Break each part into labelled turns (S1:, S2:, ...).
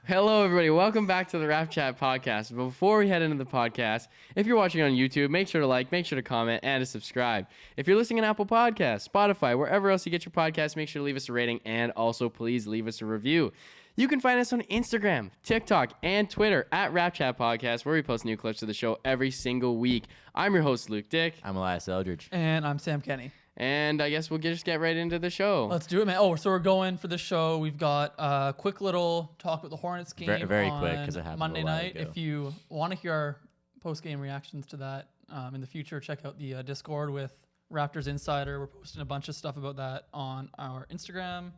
S1: Hello, everybody. Welcome back to the RapChat podcast. Before we head into the podcast, if you're watching on YouTube, make sure to like, make sure to comment, and to subscribe. If you're listening on Apple Podcasts, Spotify, wherever else you get your podcasts, make sure to leave us a rating, and also please leave us a review. You can find us on Instagram, TikTok, and Twitter at RapChat Podcast, where we post new clips of the show every single week. I'm your host, Luke Dick.
S2: I'm Elias Eldridge.
S3: And I'm Sam Kenny.
S1: And I guess we'll just get right into the show.
S3: Let's do it, man. Oh, so we're going for the show. We've got a quick little talk about the Hornets game
S2: Very
S3: on
S2: quick, 'cause it happened
S3: Monday
S2: a while
S3: night.
S2: ago.
S3: If you want to hear our post-game reactions to that in the future, check out the Discord with Raptors Insider. We're posting a bunch of stuff about that on our Instagram.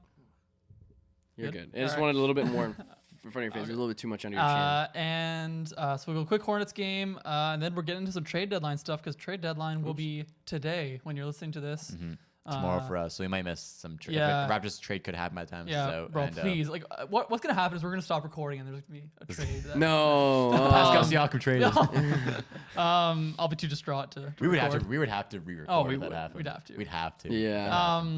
S1: You're good. I just wanted a little bit more in front of your face. There's a little bit too much under your chin.
S3: So we'll go quick Hornets game, and then we're getting into some trade deadline stuff because trade deadline will be today when you're listening to this.
S2: Mm-hmm. Tomorrow for us, so we might miss some trade.
S3: Yeah.
S2: Raptors trade could happen by the time.
S3: Yeah, bro, please. What's gonna happen is we're gonna stop recording, and there's gonna be a trade.
S1: No.
S2: Pascal Siakam trade.
S3: I'll be too distraught to.
S2: We would
S3: record.
S2: have to re-record.
S3: Oh,
S2: if that happened.
S3: We'd have to.
S1: Yeah.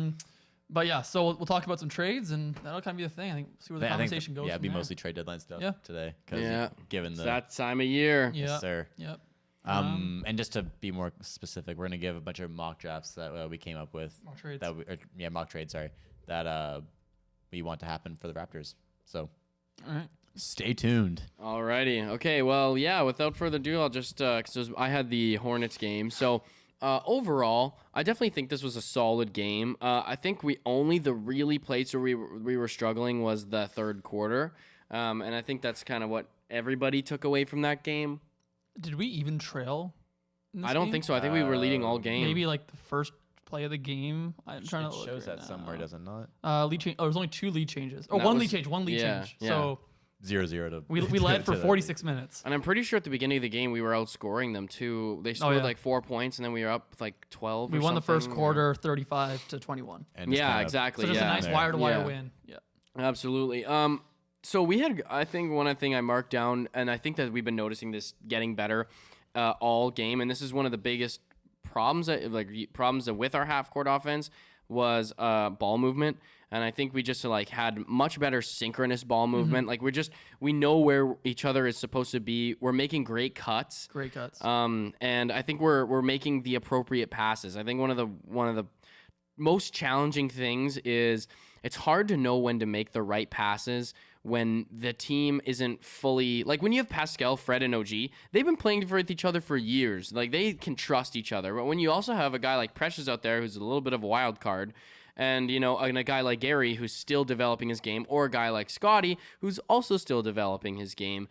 S3: But yeah, so we'll talk about some trades, and that'll kind of be the thing. I think see where the conversation goes.
S2: Yeah, it'd be
S3: from there.
S2: mostly trade deadline stuff today.
S1: Yeah.
S2: Given the
S1: that time of year.
S3: Yeah.
S2: Yes, sir.
S3: Yep.
S2: And just to be more specific, we're gonna give a bunch of mock drafts that we came up with.
S3: Mock trades.
S2: Mock trades. Sorry, that we want to happen for the Raptors. So,
S3: all right,
S2: stay tuned.
S1: Alrighty. Okay. Well, yeah. Without further ado, I'll just because I had the Hornets game. So overall, I definitely think this was a solid game. I think the really place where we were struggling was the third quarter, and I think that's kind of what everybody took away from that game.
S3: Did we even trail?
S1: I don't think so. I think we were leading all game.
S3: Maybe like the first play of the game. I'm trying to look.
S2: Shows
S3: right
S2: that
S3: now.
S2: somewhere, does it not?
S3: Lead change. Oh, there's only 2 lead changes. Oh,
S1: That
S3: one
S1: was-
S3: lead change. One lead change.
S1: yeah.
S3: So
S2: 0-0 to
S3: we led for
S2: to
S3: 46 minutes.
S1: And I'm pretty sure at the beginning of the game we were outscoring them too. They scored like 4 points, and then we were up like 12.
S3: We
S1: or
S3: won the first
S1: something.
S3: quarter, 35-21.
S2: And just
S1: Yeah,
S2: kind of
S1: exactly.
S3: So just a nice
S2: there.
S3: wire-to-wire
S1: Yeah.
S3: win. Yeah.
S1: Absolutely. So we had, I think one thing I marked down, and I think that we've been noticing this getting better all game, and this is one of the biggest problems with our half-court offense was ball movement. And I think we just had much better synchronous ball movement. Like we know where each other is supposed to be. We're making great cuts.
S3: Great cuts.
S1: And I think we're making the appropriate passes. I think one of the most challenging things is it's hard to know when to make the right passes when the team isn't fully, like when you have Pascal, Fred, and OG, they've been playing with each other for years. Like they can trust each other. But when you also have a guy like Precious out there who's a little bit of a wild card, and a guy like Gary who's still developing his game, or a guy like Scotty who's also still developing his game,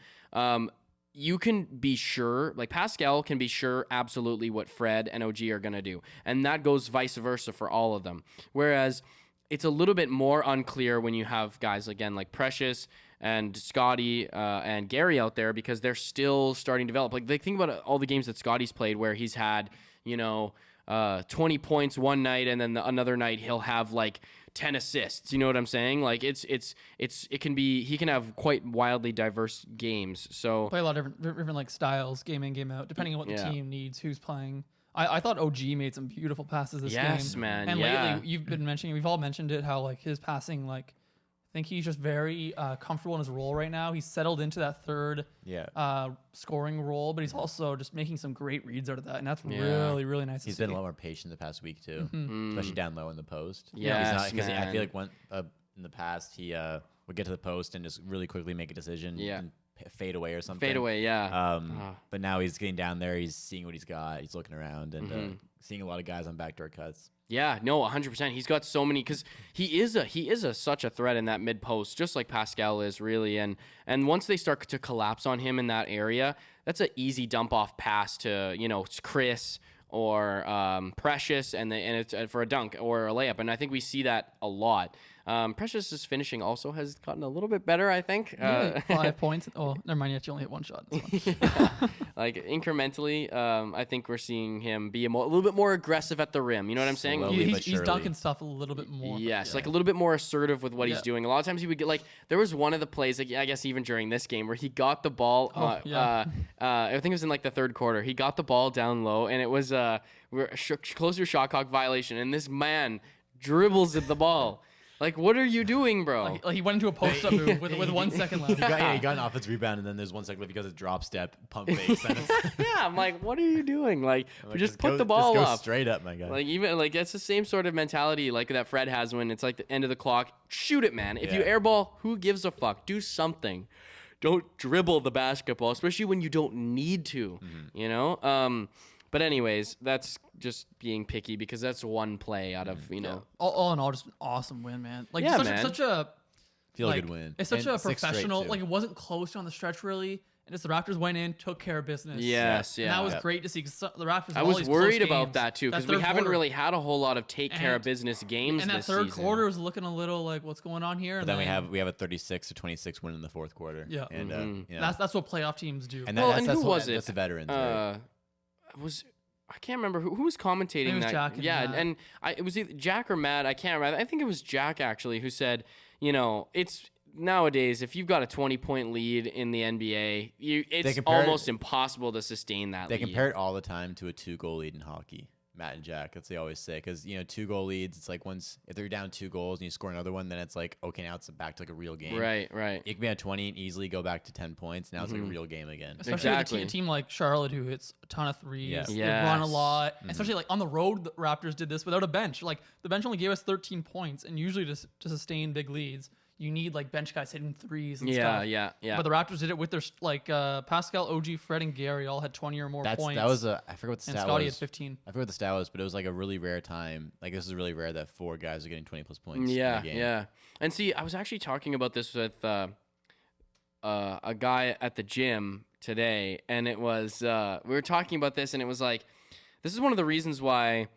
S1: you can be sure, like Pascal can be sure absolutely what Fred and OG are going to do. And that goes vice versa for all of them. Whereas it's a little bit more unclear when you have guys, again, like Precious and Scotty and Gary out there, because they're still starting to develop. Like, think about all the games that Scotty's played where he's had, 20 points one night, and then another night he'll have like 10 assists. You know what I'm saying? Like he can have quite wildly diverse games. So
S3: Play a lot of different like styles, game in, game out, depending on what the team needs, who's playing. I thought OG made some beautiful passes this game.
S1: Yes, man.
S3: And
S1: yeah.
S3: lately, you've been mentioning, we've all mentioned it, how like his passing, like I think he's just very comfortable in his role right now. He's settled into that third scoring role, but he's also just making some great reads out of that, and that's really, really nice.
S2: He's been a lot more patient the past week too, especially down low in the post.
S1: Yes,
S2: because
S1: man.
S2: I feel like in the past he would get to the post and just really quickly make a decision. And fade away or something.
S1: Fade away, yeah.
S2: But now he's getting down there. He's seeing what he's got. He's looking around and seeing a lot of guys on backdoor cuts.
S1: Yeah, no, 100%. He's got so many, because he is such a threat in that mid post, just like Pascal is really. And once they start to collapse on him in that area, that's an easy dump off pass to Chris or Precious, and it's for a dunk or a layup. And I think we see that a lot. Precious's finishing also has gotten a little bit better, I think.
S3: 5 points. Oh, never mind. Yet you only hit one shot.
S1: Like incrementally, I think we're seeing him be a little bit more aggressive at the rim. You know what I'm saying?
S2: Slowly.
S3: He's dunking stuff a little bit more.
S1: Yes, like a little bit more assertive with what he's doing. A lot of times he would get there was one of the plays, like I guess even during this game, where he got the ball. I think it was in like the third quarter. He got the ball down low, and it was close to a shot clock violation, and this man dribbles at the ball. Like, what are you doing, bro?
S3: Like he went into a post-up move with 1 second left.
S2: He got an offensive rebound, and then there's 1 second left because of drop step, pump fakes.
S1: Yeah, I'm like, what are you doing? Like, just put the ball
S2: just go
S1: up.
S2: Straight up, my guy.
S1: Like, even like that's the same sort of mentality like that Fred has when it's like the end of the clock. Shoot it, man. If you airball, who gives a fuck? Do something. Don't dribble the basketball, especially when you don't need to. You know. But anyways, that's just being picky because that's one play out of know.
S3: All in all, just an awesome win, man. Like such a
S2: feel good win.
S3: It's such a professional. Like it wasn't close down the stretch really. And just the Raptors went in, took care of business.
S1: Yes,
S3: And that was great to see because the Raptors.
S1: I was worried about that too because we haven't really had a whole lot of take care of business games.
S3: And that third quarter was looking a little like what's going on here.
S2: But then we have a 36-26 win in the fourth quarter.
S3: Yeah,
S2: and
S3: that's what playoff teams do.
S2: And who was it? That's the veterans. Right?
S1: I can't remember who was commentating that.
S3: Jack
S1: and it was either Jack or Matt. I can't remember. I think it was Jack actually who said, it's nowadays if you've got a 20-point lead in the NBA, it's almost impossible to sustain that.
S2: They compare it all the time to a 2-goal lead in hockey. Matt and Jack, that's what they always say, because 2-goal leads, it's like if they're down 2 goals and you score another one, then it's like okay, now it's back to like a real game.
S1: Right.
S2: It can be on 20 and easily go back to 10 points. Now it's like a real game again.
S3: Especially with a team like Charlotte who hits a ton of threes. They run a lot. Especially like on the road, the Raptors did this without a bench. Like the bench only gave us 13 points, and usually to sustain big leads, you need like bench guys hitting threes and stuff.
S1: Yeah.
S3: But the Raptors did it with their Pascal, OG, Fred, and Gary all had 20 or more points.
S2: That was I forget what the stat was.
S3: And Scotty had 15.
S2: I forget what the stat was, but it was like a really rare time. Like this is really rare that 4 guys are getting 20 plus points.
S1: Yeah,
S2: in a game.
S1: yeah. And see, I was actually talking about this with a guy at the gym today, and it was we were talking about this, and it was like, this is one of the reasons why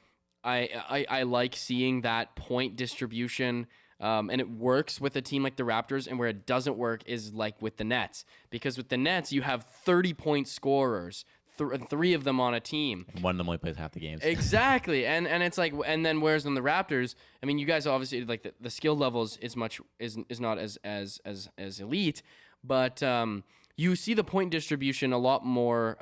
S1: I like seeing that point distribution. And it works with a team like the Raptors, and where it doesn't work is like with the Nets. Because with the Nets, you have 30-point scorers, 3 of them on a team.
S2: And one of them only plays half the games.
S1: Exactly, and it's like, and then whereas on the Raptors, I mean, you guys obviously like the skill levels is not as elite, but you see the point distribution a lot more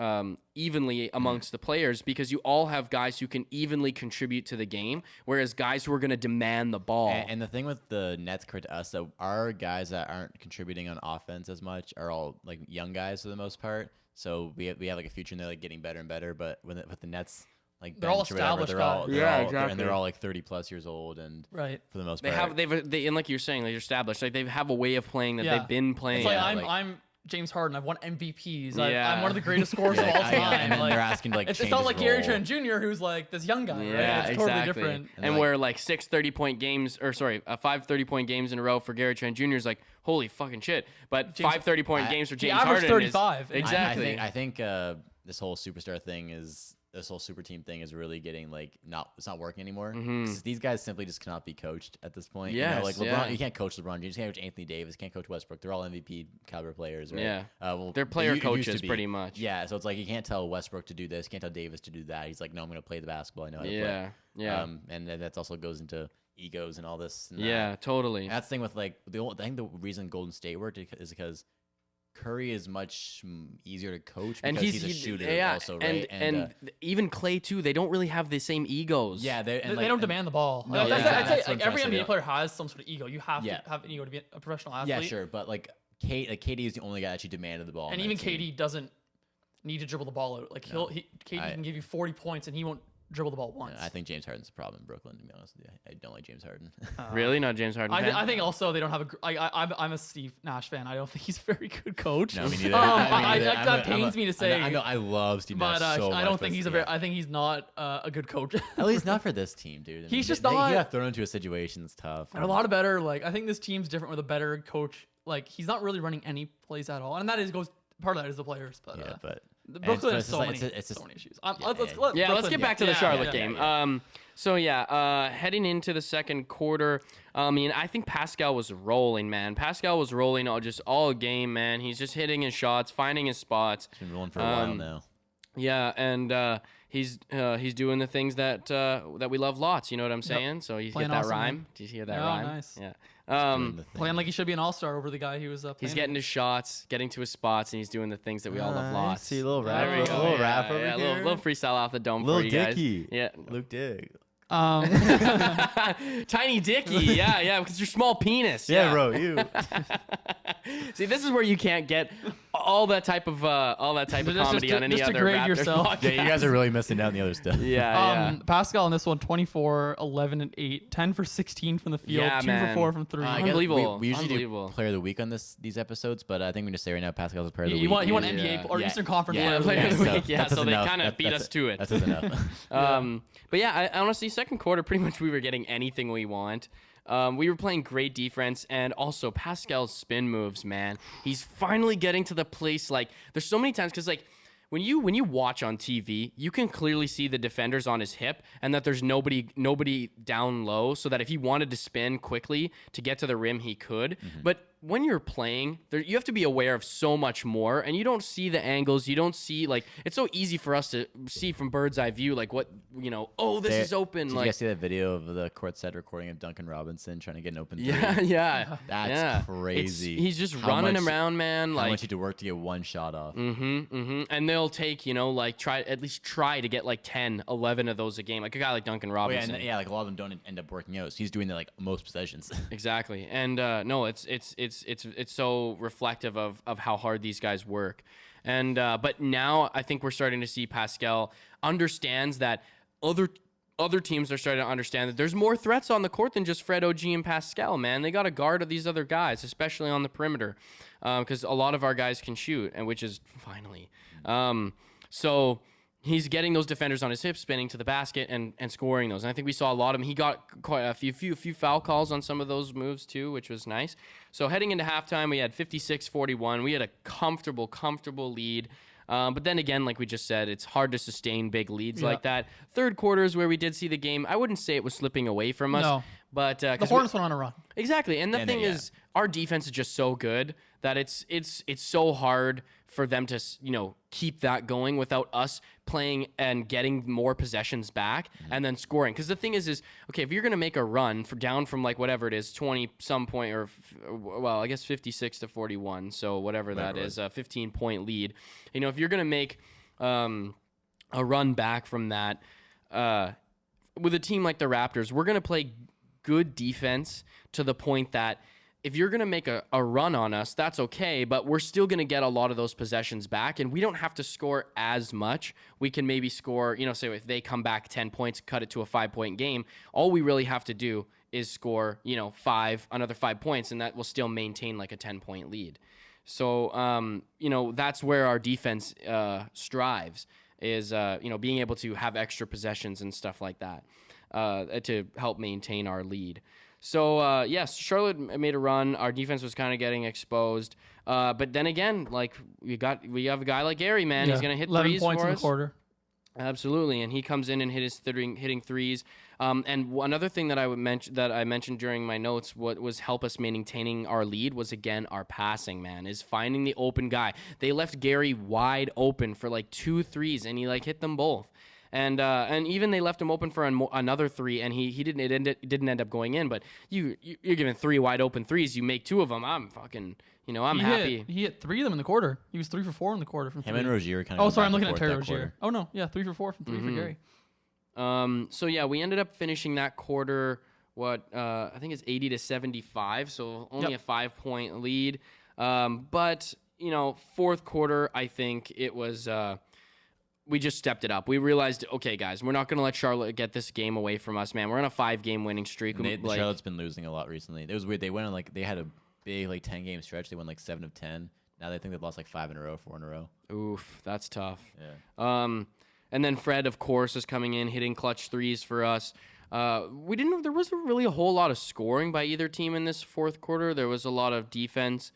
S1: evenly amongst the players because you all have guys who can evenly contribute to the game, whereas guys who are going to demand the ball.
S2: And the thing with the Nets compared to us, that our guys that aren't contributing on offense as much are all like young guys for the most part. So we have like a future in there, like getting better and better. But with the Nets, like
S3: they're all established guys.
S1: Exactly.
S2: And they're all like 30+ years old, and for the most part,
S1: they and like you're saying, they're established. Like they have a way of playing that they've been playing.
S3: It's like I'm James Harden. I've won MVPs. I'm one of the greatest scorers of all time.
S2: And then they're asking to like
S3: it's not like Gary Trent Jr., who's like this young guy.
S1: Yeah,
S3: right? It's
S1: exactly.
S3: totally different.
S1: And where like 6 30-point games, or sorry, 5 30-point games in a row for Gary Trent Jr. is like, holy fucking shit. But 5 30-point games for James Harden
S3: 35.
S1: Exactly.
S2: I think this whole superstar thing is. This whole super team thing is really getting like it's not working anymore. These guys simply just cannot be coached at this point.
S1: Yes,
S2: like LeBron, you can't coach LeBron James, you can't coach Anthony Davis, you can't coach Westbrook. They're all MVP caliber players, right?
S1: Yeah. They're player coaches pretty much.
S2: Yeah, so it's like you can't tell Westbrook to do this, you can't tell Davis to do that. He's like, no, I'm going to play the basketball. I know how to play.
S1: Yeah.
S2: And that also goes into egos and all this. And
S1: totally.
S2: And that's the thing with like I think the reason Golden State worked is because Curry is much easier to coach because he's a shooter also, right?
S1: And even Clay too. They don't really have the same egos.
S2: Yeah,
S3: they don't demand the ball.
S2: No,
S3: I'd say like every NBA player has some sort of ego. You have to have an ego to be a professional athlete.
S2: Yeah, sure, but like KD is the only guy that actually demanded the ball,
S3: and even KD doesn't need to dribble the ball out. Like KD can give you 40 points and he won't dribble the ball once.
S2: I think James Harden's the problem in Brooklyn, to be honest with you. I don't like James Harden.
S1: Really? Not James Harden?
S3: I think also they don't have I'm a Steve Nash fan. I don't think he's a very good coach.
S2: No, me neither.
S3: That pains me to say.
S2: I know I love Steve Nash so much.
S3: I don't think I think he's not a good coach.
S2: At least not for this team, dude.
S3: He's just not.
S2: He got thrown into a situation that's tough.
S3: And a lot of better, like, I think this team's different with a better coach. Like, he's not really running any plays at all. And part of that is the the players. Brooklyn has so many issues.
S1: Let's get back to the Charlotte game. Heading into the second quarter, I think Pascal was rolling, man. Pascal was rolling all game, man. He's just hitting his shots, finding his spots.
S2: He's been rolling for a while now.
S1: Yeah, and he's doing the things that we love lots. You know what I'm saying? Yep. So you get that rhyme. Did you hear that rhyme?
S3: Nice.
S1: Yeah.
S3: Playing like he should be an all-star over the guy he was playing.
S1: He's getting his shots, getting to his spots, and he's doing the things that we all love lots.
S2: See a little rap over here.
S1: Little freestyle off the dome for you guys.
S2: Yeah, Luke Dick.
S1: Tiny Dicky, yeah, because your small penis.
S2: Yeah, bro, you.
S1: See, this is where you can't get all that type of comedy on any other Raptors
S3: yourself.
S1: podcast.
S2: Yeah, you guys are really missing out on the other stuff.
S1: Yeah.
S3: Pascal in this one, 24, 11, and 8, 10 for 16 from the field,
S1: Yeah,
S3: 2
S1: man.
S3: for 4 from 3.
S1: Unbelievable.
S2: We usually
S1: Unbelievable.
S2: do player of the week on these episodes, but I think we just say right now Pascal's a player of the
S3: You
S2: week.
S3: want
S1: Yeah.
S3: NBA or
S2: Yeah.
S3: Eastern Conference
S2: Yeah,
S3: player of the
S1: player
S3: week.
S1: of the week. Yeah,
S2: That's
S1: so they
S2: enough.
S1: kind of beat us to it.
S2: That's enough.
S1: But yeah, I honestly, second quarter, pretty much we were getting anything we want. We were playing great defense, and also Pascal's spin moves, man. He's finally getting to the place, like, there's so many times, because, like, when you watch on TV, you can clearly see the defenders on his hip and that there's nobody down low, so that if he wanted to spin quickly to get to the rim, he could. But when you're playing, you have to be aware of so much more, and you don't see the angles. You don't see, like, it's so easy for us to see from bird's eye view, like, what, this is open.
S2: Did
S1: like,
S2: you guys see that video of the courtside recording of Duncan Robinson trying to get an open three?
S1: Yeah.
S2: That's crazy.
S1: He's just running around, man.
S2: How
S1: Like,
S2: much you had to work to get one shot off.
S1: and they'll take, at least try to get like 10, 11 of those a game. Like a guy like Duncan
S2: Oh,
S1: Robinson.
S2: yeah, like a lot of them don't end up working out. So he's doing that like most possessions.
S1: Exactly. And no, it's so reflective of how hard these guys work. And but now I think we're starting to see Pascal understands that other teams are starting to understand that there's more threats on the court than just Fred, OG, and Pascal, man. They got to guard these other guys, especially on the perimeter, because a lot of our guys can shoot, and which is finally. So he's getting those defenders on his hips, spinning to the basket, and scoring those. And I think we saw a lot of them. He got quite a few foul calls on some of those moves too, which was nice. So heading into halftime, we had 56-41. We had a comfortable lead. But then again, like we just said, it's hard to sustain big leads like that. Third quarter is where we did see the game. I wouldn't say it was slipping away from us.
S3: No.
S1: But
S3: The Hornets went on a run.
S1: Exactly. And the thing is, our defense is just so good that it's so hard for them to, keep that going without us playing and getting more possessions back and then scoring. Because the thing is, okay, if you're going to make a run down from like whatever it is, 20 some point, or I guess 56-41. So whatever that is, a 15-point lead. If you're going to make a run back from that, with a team like the Raptors, we're going to play good defense to the point that if you're going to make a run on us, that's okay, but we're still going to get a lot of those possessions back, and we don't have to score as much. We can maybe score, say if they come back 10 points, cut it to a 5-point game, all we really have to do is score, another 5 points, and that will still maintain like a 10-point lead. So, that's where our defense strives, is, being able to have extra possessions and stuff like that to help maintain our lead. So, yes, Charlotte made a run. Our defense was kind of getting exposed. But then again, like we have a guy like Gary, man. He's going to hit
S3: 11
S1: threes
S3: points
S1: for
S3: in
S1: us.
S3: the quarter.
S1: Absolutely, and he comes in and hitting threes. And another thing that I mentioned during my notes, what was help us maintaining our lead was, again, our passing, man, is finding the open guy. They left Gary wide open for like 2 threes, and he like hit them both. And even they left him open for another 3, and he didn't end up going in. But you're giving 3 wide open threes, you make 2 of them. I'm fucking, I'm happy.
S3: He hit 3 of them in the quarter. He was 3 for 4 in the quarter from 3.
S2: Him and Rozier kind of.
S3: Oh, sorry, I'm looking at Terry Rozier. Oh no, yeah, 3 for 4 from 3 for Gary.
S1: So yeah, we ended up finishing that quarter. I think it's 80-75. So only a 5-point lead. But fourth quarter, I think it was. We just stepped it up. We realized, okay, guys, we're not going to let Charlotte get this game away from us, man. We're on a 5-game winning streak.
S2: Charlotte's been losing a lot recently. It was weird. They went on they had a big 10-game stretch. They won 7 of 10. Now they think they've lost 5 in a row, 4 in a row.
S1: Oof, that's tough.
S2: Yeah.
S1: And then Fred, of course, is coming in, hitting clutch threes for us. There wasn't really a whole lot of scoring by either team in this fourth quarter. There was a lot of defense.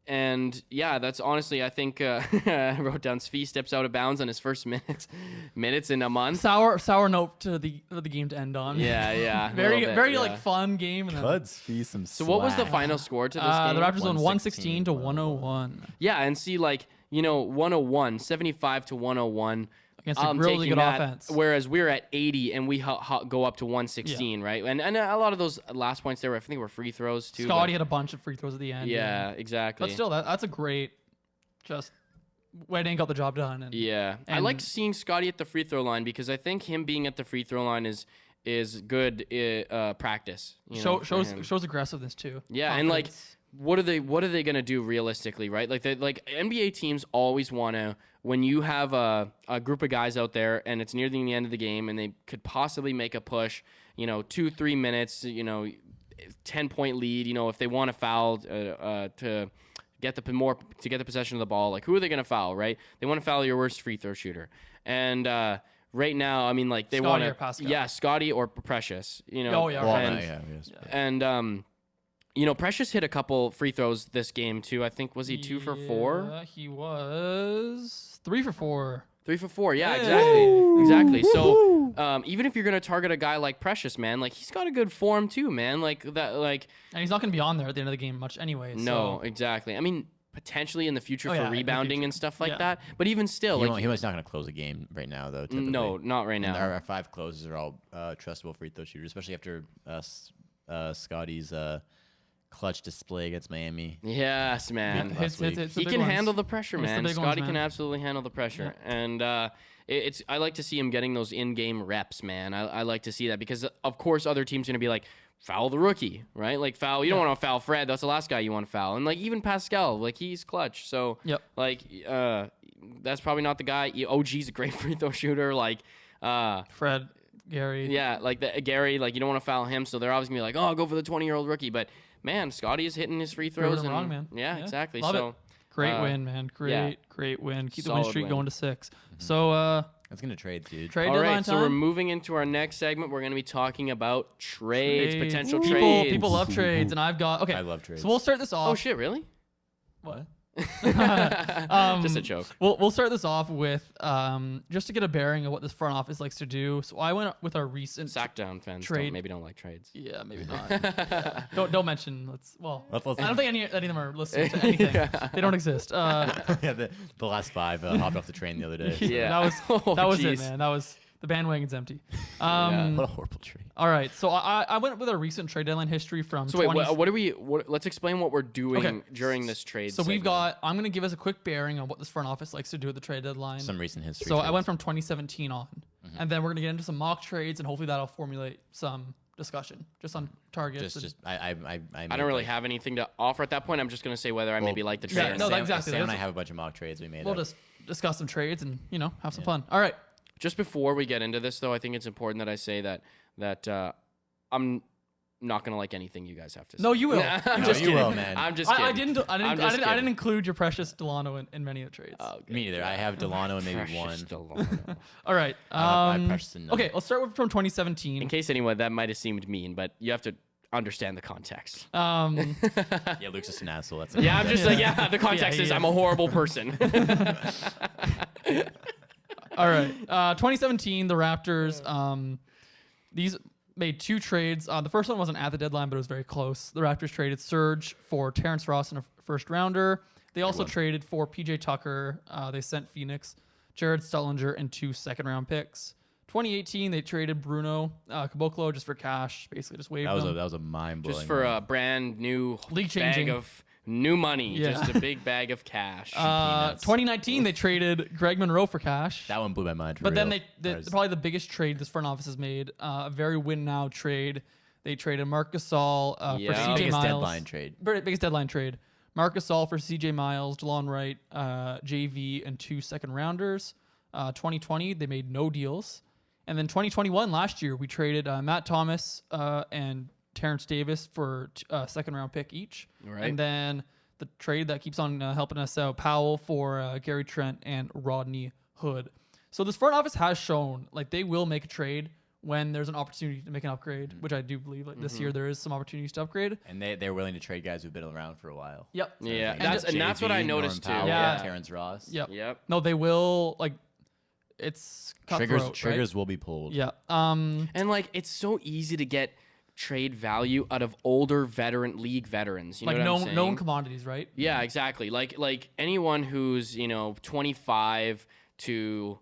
S1: And yeah, that's honestly, I think I wrote down Svi steps out of bounds on his first minutes in a month.
S3: Sour note to the game to end on.
S1: Yeah.
S3: very fun game. And
S2: Cut Svi some.
S1: So what was the final score to this game?
S3: The Raptors won 116 to 101.
S1: Yeah, and see 101, 75 to 101.
S3: Against a really good offense.
S1: Whereas we're at 80 and we go up to 116, right? And a lot of those last points there, I think, were free throws too.
S3: Scotty had a bunch of free throws at the end.
S1: Yeah, exactly.
S3: But still, that's a great, just Wade ain't got the job done. And,
S1: I like seeing Scotty at the free throw line because I think him being at the free throw line is good practice.
S3: Shows aggressiveness too.
S1: Yeah,
S3: Confidence.
S1: and like what are they gonna do realistically, right? Like NBA teams always wanna, when you have a group of guys out there and it's near the end of the game and they could possibly make a push, 2-3 minutes, 10-point lead, if they want to foul to get the possession of the ball, like who are they gonna foul, right? They want to foul your worst free throw shooter, and right now, I mean, like they want to, Scotty or Precious, Precious hit a couple free throws this game too. I think was he 2 for 4?
S3: He was 3 for 4.
S1: 3 for 4, yeah, exactly. So even if you're gonna target a guy like Precious, man, like he's got a good form too, man. Like that, like,
S3: and he's not gonna be on there at the end of the game much anyway.
S1: No, exactly. I mean, potentially in the future for rebounding and stuff like that. But even still,
S2: he was not gonna close a game right now, though. Typically.
S1: No, not right now.
S2: And our 5 closers are all trustable free throw shooters, especially after Scotty's clutch display against Miami.
S1: Yes, man. He can handle the pressure, man. Scotty can absolutely handle the pressure, and I like to see him getting those in-game reps, man. I like to see that because of course other teams are gonna be like, foul the rookie, right? Like foul. You don't want to foul Fred. That's the last guy you want to foul, and like even Pascal, like he's clutch. So like that's probably not the guy. OG's a great free throw shooter. Like
S3: Fred. Gary.
S1: Yeah, like Gary, like you don't want to foul him, so they're obviously gonna be like, oh, go for the 20-year-old rookie. But man, Scotty is hitting his free throws.
S3: Wrong, man.
S1: Yeah, exactly.
S3: Love
S1: so
S3: it. Great win, man. Great win. Keep the win streak going to 6.
S2: Mm-hmm.
S3: So
S2: that's gonna trade, dude.
S3: Trade
S1: all
S3: deadline
S1: right,
S3: time.
S1: so we're moving into our next segment. We're gonna be talking about trades. Potential trades.
S3: People love trades, and I've got
S2: I love trades.
S3: So we'll start this off.
S1: Oh shit, really?
S2: What?
S1: Just a joke.
S3: We'll start this off with just to get a bearing of what this front office likes to do. So I went with our recent
S1: Sackdown fans
S3: trade.
S1: maybe don't like trades.
S3: Yeah, maybe not. don't mention. I don't think any of them are listening to anything. They don't exist.
S2: The last 5 hopped off the train the other day. So.
S1: Yeah,
S3: that was it, man. That was. The bandwagon's empty.
S2: What a horrible trade.
S3: All right, so I went with a recent trade deadline history from.
S1: So let's explain what we're doing during this trade.
S3: So I'm going to give us a quick bearing on what this front office likes to do at the trade deadline.
S2: Some recent history.
S3: So I went from 2017 on, and then we're going to get into some mock trades, and hopefully that'll formulate some discussion just on targets.
S1: I don't really have anything to offer at that point. I'm just going to say whether I maybe like the trade.
S3: Exactly.
S2: Sam and I have a bunch of mock trades we made.
S3: We'll just discuss some trades and have some fun. All right.
S1: Just before we get into this, though, I think it's important that I say that I'm not gonna like anything you guys have to say.
S3: No, you will.
S1: I'm just kidding.
S2: Will, man.
S1: I'm just kidding.
S3: I didn't include your precious Delano in many of the trades.
S1: Oh,
S2: me neither. I have Delano and maybe one.
S3: All right. Okay, let's start with from 2017.
S1: In case anyone that might have seemed mean, but you have to understand the context.
S2: Yeah, Luke's just an asshole. That's
S1: I'm just like the context is I'm a horrible person.
S3: All right. 2017, the Raptors. These made 2 trades. The first one wasn't at the deadline, but it was very close. The Raptors traded Serge for Terrence Ross and a first rounder. They also traded for PJ Tucker. They sent Phoenix, Jared Stullinger, and 2 second-round picks. 2018, they traded Bruno Caboclo just for cash. Basically, just waived them.
S2: That was a mind-blowing.
S1: Just for a brand new
S3: league-changing
S1: bag of new money. Yeah. Just a big bag of cash.
S3: 2019, they traded Greg Monroe for cash.
S2: That one blew my mind.
S3: But then probably the biggest trade this front office has made, a very win-now trade. They traded Marc Gasol for CJ
S2: biggest
S3: Miles.
S2: Deadline trade.
S3: Biggest deadline trade. Marc Gasol for CJ Miles, DeLon Wright, JV, and 2 second-rounders. 2020, they made no deals. And then 2021, last year, we traded Matt Thomas and Terrence Davis for a second-round pick each.
S1: Right.
S3: And then the trade that keeps on helping us out, Powell for Gary Trent and Rodney Hood. So this front office has shown like they will make a trade when there's an opportunity to make an upgrade, which I do believe this year there is some opportunities to upgrade.
S2: And they're willing to trade guys who've been around for a while.
S3: Yep.
S1: Yeah, that's what I noticed too.
S2: Terrence Ross.
S3: Yep. No, they will it's
S2: triggers will be pulled.
S3: Yeah.
S1: And it's so easy to get trade value out of older league veterans. You know what I'm saying?
S3: Known commodities, right?
S1: Yeah, exactly. Like anyone who's 25 to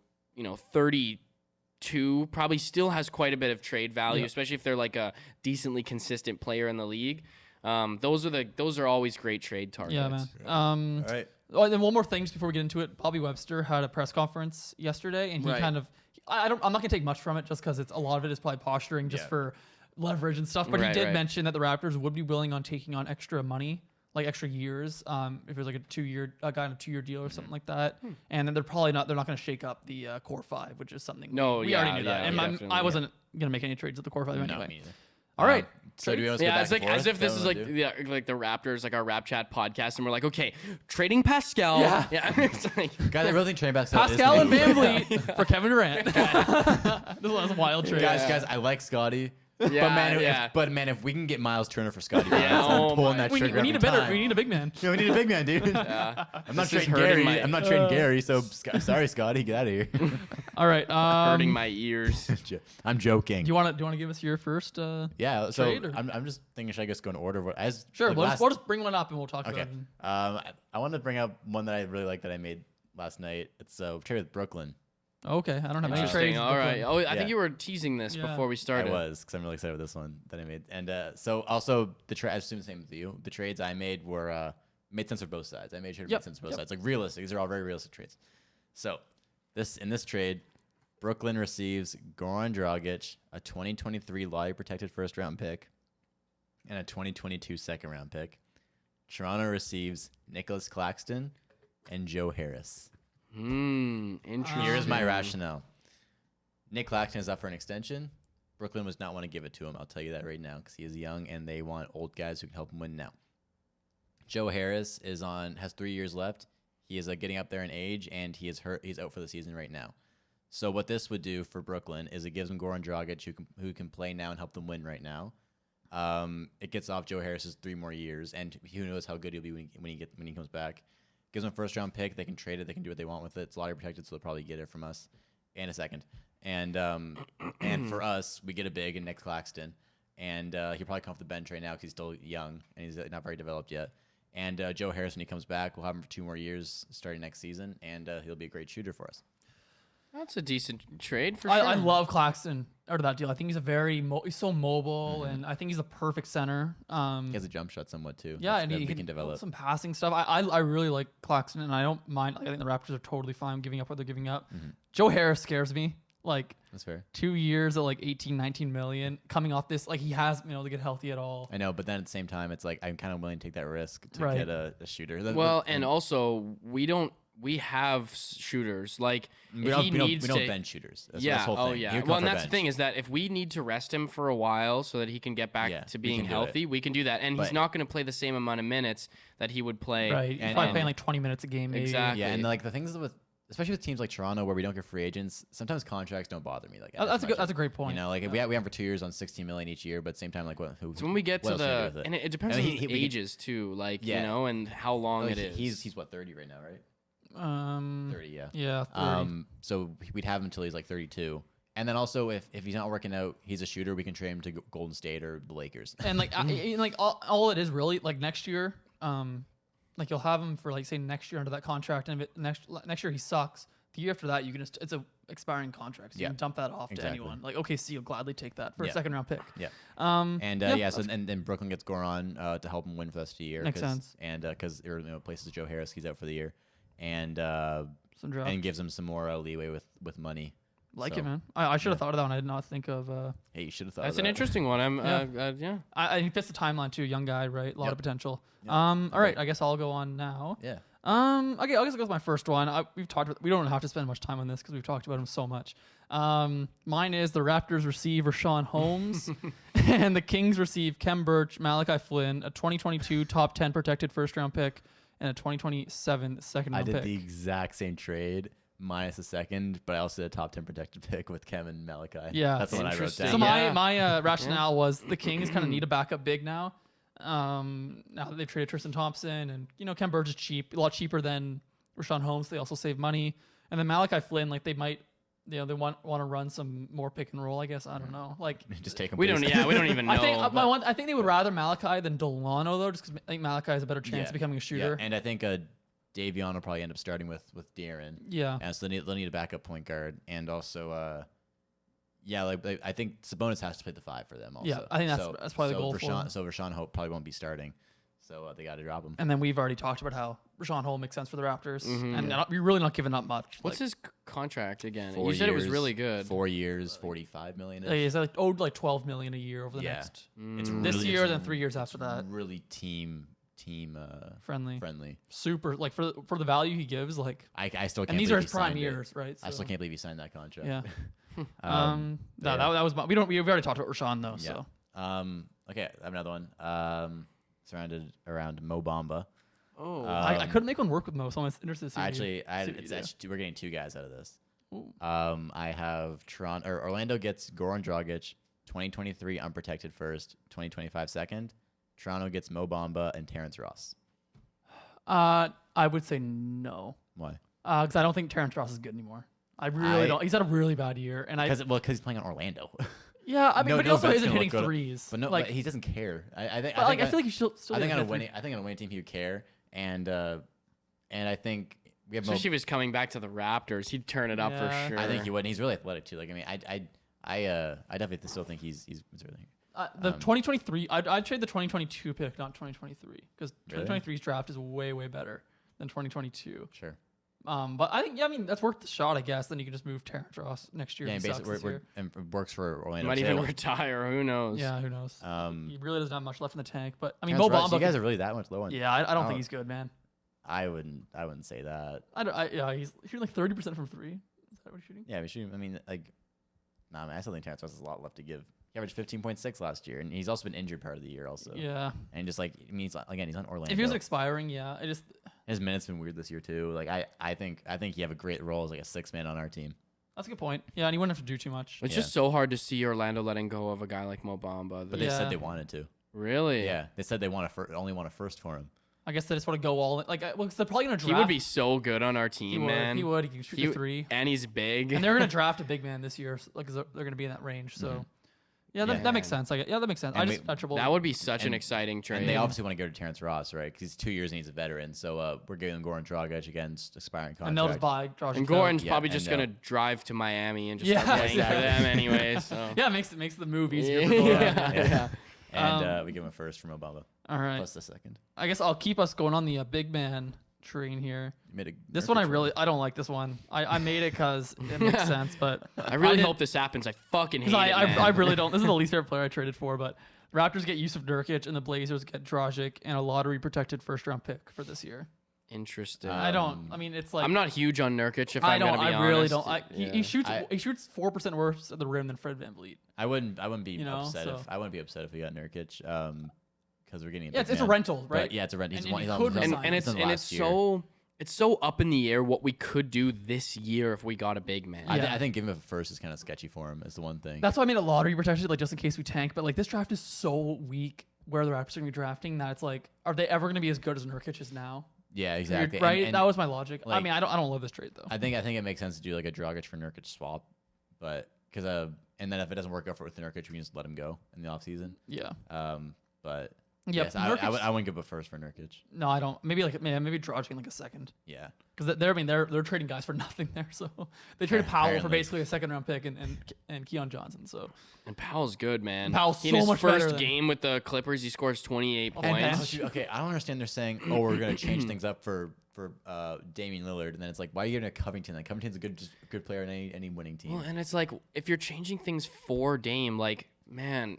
S1: 32 probably still has quite a bit of trade value, especially if they're like a decently consistent player in the league. Those are always great trade targets.
S3: Yeah, man.
S2: All right.
S3: Oh, and then one more thing just before we get into it. Bobby Webster had a press conference yesterday, and he kind of, I'm not going to take much from it just because a lot of it is probably posturing just for leverage and stuff. But he did mention that the Raptors would be willing on taking on extra money, like extra years, if it was like a guy on a 2-year deal or something like that. And then they're not going to shake up the core 5, which is something we already knew that. And I wasn't going to make any trades with the core 5 anyway.
S2: Me either.
S3: All right.
S2: So do we want to
S1: it's like as if this is like the Raptors, like our RapChat podcast, and we're like, okay, trading Pascal. Yeah. It's like,
S2: guys, I really think trading Pascal.
S3: Pascal and VanVleet for Kevin Durant. This was a wild trade.
S2: Guys, I like Scotty. But man, if we can get Miles Turner for Scotty, I'm pulling that trigger.
S3: We need a big man.
S2: Yeah, we need a big man, dude. I'm not trading Gary. I'm not trading Gary. So sorry, Scotty, get out of here.
S3: All right,
S1: hurting my ears.
S2: I'm joking.
S3: Do you want to give us your first?
S2: So
S3: trade,
S2: I'm just thinking, should I just go in order?
S3: Sure, we'll just bring one up and we'll talk about it.
S2: I want to bring up one that I really like that I made last night. It's trade with Brooklyn.
S3: Okay, I don't have any trades.
S1: All right. Oh, I think you were teasing this before we started.
S2: I was, because I'm really excited with this one that I made. And so also I assume the same with you. The trades I made were made sense for both sides. I made sure it made sense for both sides. Like realistic. These are all very realistic trades. So in this trade, Brooklyn receives Goran Dragic, a 2023 lottery protected first round pick, and a 2022 second round pick. Toronto receives Nicholas Claxton and Joe Harris.
S1: Interesting.
S2: Here's my rationale. Nick Claxton is up for an extension. Brooklyn does not want to give it to him. I'll tell you that right now because he is young and they want old guys who can help him win now. Joe Harris has 3 years left. He is getting up there in age and he is hurt. He's out for the season right now. So what this would do for Brooklyn is it gives them Goran Dragic who can play now and help them win right now. It gets off Joe Harris's 3 more years, and who knows how good he'll be when he comes back. Gives them a first round pick. They can trade it. They can do what they want with it. It's lottery protected, so they'll probably get it from us in a second. And for us, we get a big in Nick Claxton, and he'll probably come off the bench right now because he's still young and he's not very developed yet. And Joe Harris, when he comes back, we'll have him for 2 more years starting next season, and he'll be a great shooter for us.
S1: That's a decent trade for sure.
S3: I love Claxton out of that deal. I think he's he's so mobile, and I think he's a perfect center.
S2: He has a jump shot somewhat too.
S3: Yeah, and he can develop some passing stuff. I really like Claxton, and I don't mind. I think the Raptors are totally fine giving up what they're giving up. Joe Harris scares me.
S2: That's fair.
S3: 2 years at 18, 19 million coming off this. He has to get healthy at all.
S2: I know, but then at the same time, it's I'm kind of willing to take that risk to get a shooter.
S1: Well, and also we have shooters. We
S2: don't bench shooters. That's the whole thing.
S1: Well, and that's the thing is that if we need to rest him for a while so that he can get back to being healthy, we can do that. And he's not going to play the same amount of minutes that he would play.
S3: Right. He's probably playing 20 minutes a game. Maybe.
S1: Exactly.
S2: Yeah, and the things especially with teams like Toronto where we don't get free agents, sometimes contracts don't bother me.
S3: That's a great point.
S2: We have him for 2 years on $16 million each year, but same time,
S1: so when we get to and it depends on ages too, and how long it is.
S2: He's what, 30 right now, right? 30, yeah.
S3: Yeah, 30.
S2: So we'd have him until he's 32. And then also, if he's not working out, he's a shooter. We can trade him to Golden State or the Lakers.
S3: And all it is really next year, you'll have him for say next year under that contract, and if next year he sucks, the year after that it's a expiring contract, so you can dump that off to anyone. OKC will gladly take that for a second round pick.
S2: Yeah. So then Brooklyn gets Goran to help him win for the rest of the year.
S3: Makes sense.
S2: And because places Joe Harris, he's out for the year, and gives him some more leeway with money.
S3: It, man. I should have thought of that one. I did not think of.
S2: Hey, you should have thought.
S1: That's
S2: of that.
S1: an interesting one.
S3: He fits the timeline too. Young guy, right? A lot of potential.
S2: Yep.
S3: All right. I guess I'll go on now.
S2: Yeah.
S3: Okay. I guess I'll go with my first one. We don't have to spend much time on this because we've talked about him so much. Mine is the Raptors receive Richaun Holmes, and the Kings receive Kem Birch, Malachi Flynn, a 2022 top 10 protected first round pick, and a 2027 second round pick.
S2: I did the exact same trade. Minus a second, but I also did a top 10 protected pick with Kem and Malachi.
S3: Yeah,
S2: that's the one I wrote down.
S3: So my rationale was the Kings kind of need a backup big now. Now that they've traded Tristan Thompson, and Kem Birch is cheap, a lot cheaper than Richaun Holmes. They also save money, and then Malachi Flynn, they might, they want to run some more pick and roll. I guess I don't know.
S2: Just take him.
S1: We don't even know.
S3: I think they would rather Malachi than Delano though, just because I think Malachi has a better chance of becoming a shooter.
S2: Yeah. And I think Davion will probably end up starting with De'Aaron.
S3: Yeah.
S2: And so they'll need a backup point guard. And also, I think Sabonis has to play the 5 for them also.
S3: Yeah, I think that's probably the goal for him.
S2: So Richaun Hope probably won't be starting. so they got to drop him.
S3: And then we've already talked about how Richaun Holmes makes sense for the Raptors, and you're really not giving up much.
S1: What's his contract again?
S2: 4
S1: You said it was
S2: years,
S1: really good.
S2: 4 years, $45 million.
S3: Is that like $12 million a year over the next this year, then 3 years after that.
S2: Really team
S3: friendly. Super like for the value he gives. Like
S2: I still can't.
S3: And these
S2: believe
S3: are
S2: he
S3: his prime
S2: signed it.
S3: years, right?
S2: I still can't believe he signed that contract.
S3: Yeah.
S2: Yeah.
S3: That was we've already talked about Richaun though.
S2: Yeah.
S3: So
S2: Okay, I have another one. Surrounded around Mo Bamba.
S1: Oh,
S3: I couldn't make one work with Mo, so I'm interested to see.
S2: We're getting 2 guys out of this. I have Orlando gets Goran Dragic, 2023 unprotected first, 2025 second. Toronto gets Mo Bamba and Terrence Ross.
S3: I would say no.
S2: Why?
S3: Because I don't think Terrence Ross is good anymore. I really don't. He's had a really bad year, and
S2: because he's playing on Orlando.
S3: Yeah, I mean, but he also isn't hitting threes.
S2: But he doesn't care. I feel
S3: like he still.
S2: I think on a winning team he would care, and I think we have.
S1: Especially if he's coming back to the Raptors, he'd turn it up for sure.
S2: I think he would. And he's really athletic too. Like I mean, I definitely still think he's really.
S3: The 2023, I'd trade the 2022 pick, not 2023, because 2023's draft is way better than 2022.
S2: Sure.
S3: But I think, that's worth the shot, I guess. Then you can just move Terrence Ross next year.
S2: Yeah, basically, and it works for Orlando.
S1: Might even retire. Who knows?
S3: Yeah, who knows? He really doesn't have much left in the tank. But I mean,
S2: Mo
S3: Bamba.
S2: You guys are really that much low on.
S3: Yeah, I don't think he's good, man.
S2: I wouldn't say that.
S3: He's shooting like 30% from 3. Is that what he's shooting?
S2: Yeah, he's shooting. I mean, I still think Terrence Ross has a lot left to give. He averaged 15.6 last year, and he's also been injured part of the year, also.
S3: Yeah.
S2: And just he's on Orlando.
S3: If he was expiring,
S2: his minutes been weird this year too. Like I think you have a great role as like a 6-man on our team.
S3: That's a good point. Yeah, and he wouldn't have to do too much.
S1: It's just so hard to see Orlando letting go of a guy like Mo Bamba.
S2: But they said they wanted to.
S1: Really?
S2: Yeah, they said they only want a first for him.
S3: I guess they just want to go all in. Like, well, they're probably gonna draft.
S1: He would be so good on our team, man.
S3: He would. He can shoot the 3,
S1: and he's big.
S3: And they're gonna draft a big man this year. Like, they're gonna be in that range. So. Yeah, that makes sense. That makes sense.
S1: That would be such an exciting trade.
S2: And they obviously want to go to Terrence Ross, right? Because he's 2 years and he's a veteran. So we're giving Goran Dragic against expiring contract.
S3: And they'll just buy Dragic.
S1: And Goran's probably just going to drive to Miami and just start playing for them anyway. So.
S3: Yeah, it makes the move easier for Goran.
S2: And we give him a first from Obama.
S3: All right.
S2: Plus the second.
S3: I guess I'll keep us going on the big man train here. This one I don't like this one. I made it because it makes sense, but
S1: I really hope this happens. I fucking hate it, man.
S3: I really don't. This is the least favorite player I traded for, but Raptors get Yusuf Nurkic and the Blazers get Dragic and a lottery protected first round pick for this year.
S1: Interesting.
S3: I mean, it's like
S1: I'm not huge on Nurkic. If I'm gonna be honest,
S3: I really don't. He shoots 4% worse at the rim than Fred VanVleet.
S2: I wouldn't be upset if we got Nurkic. Because we're getting
S3: it's a rental, right?
S2: But it's a rental.
S1: It's so up in the air what we could do this year if we got a big man.
S2: I think giving him a first is kind of sketchy for him. Is the one thing.
S3: That's why I made a lottery protected, like just in case we tank. But like this draft is so weak where the Raptors are gonna be drafting that it's like, are they ever gonna be as good as Nurkic is now?
S2: Yeah, exactly.
S3: Right, and that was my logic. Like, I mean, I don't love this trade though.
S2: I think it makes sense to do like a Dragic for Nurkic swap, but and then if it doesn't work out with Nurkic, we can just let him go in the offseason.
S3: Yeah.
S2: But.
S3: Yep.
S2: Yes, I wouldn't give a first for Nurkic.
S3: No, I don't. Maybe Dragic in like a second.
S2: Yeah.
S3: Because they're trading guys for nothing there. So they traded Powell for basically a second round pick and Keon Johnson. So.
S1: And Powell's good, man.
S3: And Powell's
S1: in his
S3: much
S1: first game with the Clippers, he scores 28 points.
S2: Okay, I don't understand. They're saying, we're gonna change things up for Damian Lillard, and then it's like, why are you giving it to Covington? Like Covington's a good player in any winning team.
S1: Well, and it's like if you're changing things for Dame, like man.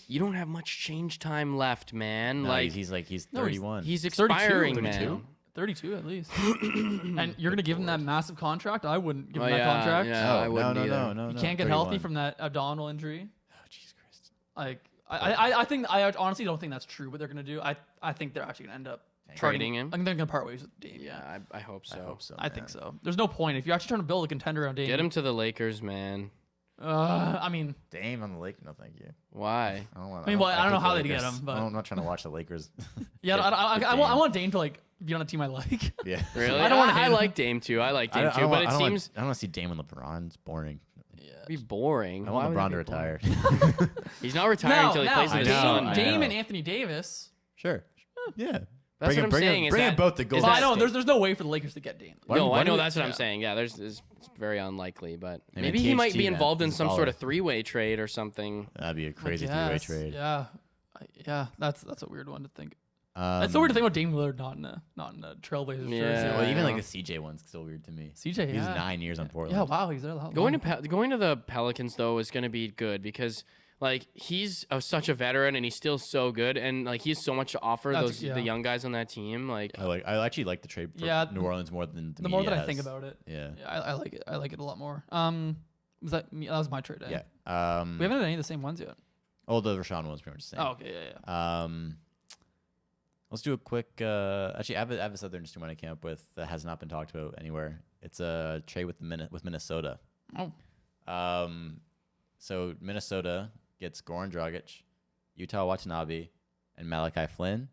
S1: You don't have much change time left, man.
S2: No,
S1: like
S2: he's 31.
S1: He's expiring,
S3: 32,
S1: man.
S3: 32 at least. And you're gonna give him that massive contract? I wouldn't give him that contract.
S1: Yeah, I wouldn't either.
S3: No. You can't get healthy from that abdominal injury.
S2: Oh, Jesus Christ.
S3: Like I honestly don't think that's true. What they're gonna do, I think they're actually gonna end up
S1: trading him.
S3: I think they're gonna part ways with Dame.
S1: Yeah, I hope so.
S3: I think so. There's no point if you're actually trying to build a contender around Dame.
S1: Get him to the Lakers, man.
S3: I mean,
S2: Dame on the Lake? No, thank you.
S1: Why?
S3: I don't know how they'd get him, but
S2: I'm not trying to watch the Lakers.
S3: Yeah, I want Dame to like be on a team I like.
S2: Yeah,
S1: really.
S3: I don't want.
S1: I like Dame too. I like Dame too, but it seems
S2: I don't want to see Dame and LeBron. It's boring.
S1: Yeah, it'd be boring.
S2: I want LeBron to retire.
S1: He's not retiring until he plays with his son.
S3: Dame and Anthony Davis.
S2: Sure. Yeah.
S1: That's what I'm saying.
S2: Bring them both to Golden
S3: State. I know there's no way for the Lakers to get Dame.
S1: No, I know that's what I'm saying. Yeah, it's very unlikely, but maybe he might be involved in some sort of 3-way trade or something.
S2: That'd be a crazy 3-way trade.
S3: Yeah, that's a weird one to think. It's so weird to think about Dame Lillard not in a Trailblazers jersey.
S1: Yeah.
S2: Well, even like the CJ one's still weird to me.
S3: CJ,
S2: He's
S3: yeah.
S2: 9 years on Portland.
S3: Yeah, wow, he's there.
S1: Going to the Pelicans though is going to be good because like he's such a veteran and he's still so good and like he has so much to offer the young guys on that team. Like
S2: I actually like the trade for New Orleans more than
S3: the more that I think about it.
S2: Yeah,
S3: I like it. I like it a lot more. That was my trade.
S2: Yeah.
S3: We haven't had any of the same ones yet.
S2: Oh, the Richaun one's pretty much the same.
S3: Oh, okay, yeah.
S2: Let's do a quick. Actually, I have this other interesting one I came up with that has not been talked about anywhere. It's a trade with Minnesota.
S3: Oh.
S2: So Minnesota gets Goran Dragic, Utah Watanabe, and Malachi Flynn.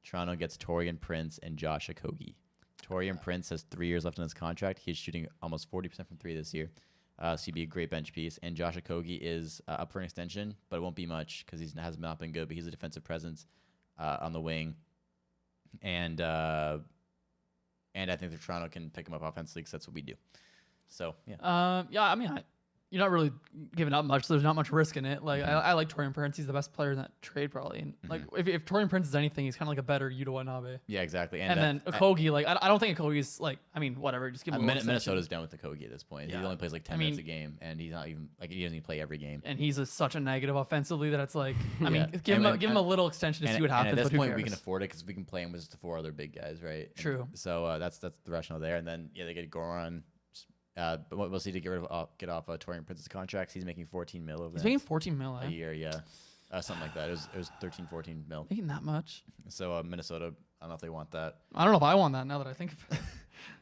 S2: Toronto gets Taurean Prince and Josh Okogie. Taurean Prince has 3 years left on his contract. He's shooting almost 40% from three this year. So he'd be a great bench piece. And Josh Okogie is up for an extension, but it won't be much because he has not been good. But he's a defensive presence on the wing. And I think that Toronto can pick him up offensively because that's what we do. So, yeah.
S3: I mean, you're not really giving up much, so there's not much risk in it. Like, I like Taurean Prince. He's the best player in that trade, probably. And, like, if Taurean Prince is anything, he's kind of like a better Yuta Watanabe.
S2: Yeah, exactly.
S3: And then Okogie, like, I don't think Okogie's, like, I mean, whatever. Just give him a
S2: Minnesota's down with Okogie at this point.
S3: Yeah.
S2: He only plays like 10 minutes a game, and he's not even, like, he doesn't even play every game.
S3: And he's such a negative offensively that it's like, I mean, give him a little extension to see what happens.
S2: And at this point, we
S3: cares?
S2: can afford it because we can play him with just the four other big guys, right?
S3: True.
S2: And so that's the rationale there. And then, they get Goran. But we'll see to get off Taurean Prince's contracts. He's making $14 million over
S3: He's making $14 million
S2: a year, yeah, something like that. It was 13, 14 mil.
S3: Making that much?
S2: So Minnesota, I don't know if they want that.
S3: I don't know if I want that now that I think of it.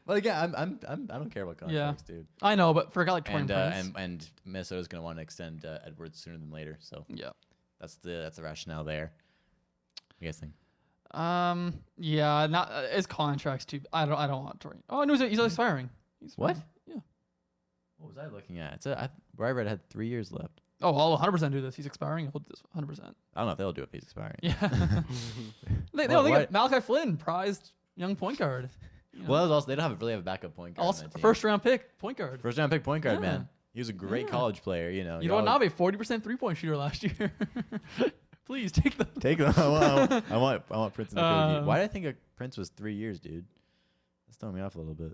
S2: Well, again, I don't care about contracts, dude.
S3: I know, but for a guy like Taurean Prince,
S2: and Minnesota's gonna want to extend Edwards sooner than later. So
S3: yeah,
S2: that's the rationale there. What do you guys think?
S3: Yeah, not his contracts too. I don't want Taurean. Oh, no, he's expiring.
S2: What?
S3: Yeah.
S2: What was I looking at? Where I read it had 3 years left.
S3: Oh, I'll 100% do this. He's expiring. I'll do this 100%.
S2: I don't know if they'll do it if he's expiring.
S3: Yeah. they got Malachi Flynn, prized young point guard.
S2: You know? Well, they don't really have a backup point guard.
S3: Also, first round pick point guard.
S2: First round pick point guard, man. He was a great college player. You know
S3: Watanabe, 40% 3-point shooter last year. Please take them.
S2: Take them. I want Prince and Okogie. Why did I think Prince was 3 years, dude? That's throwing me off a little bit.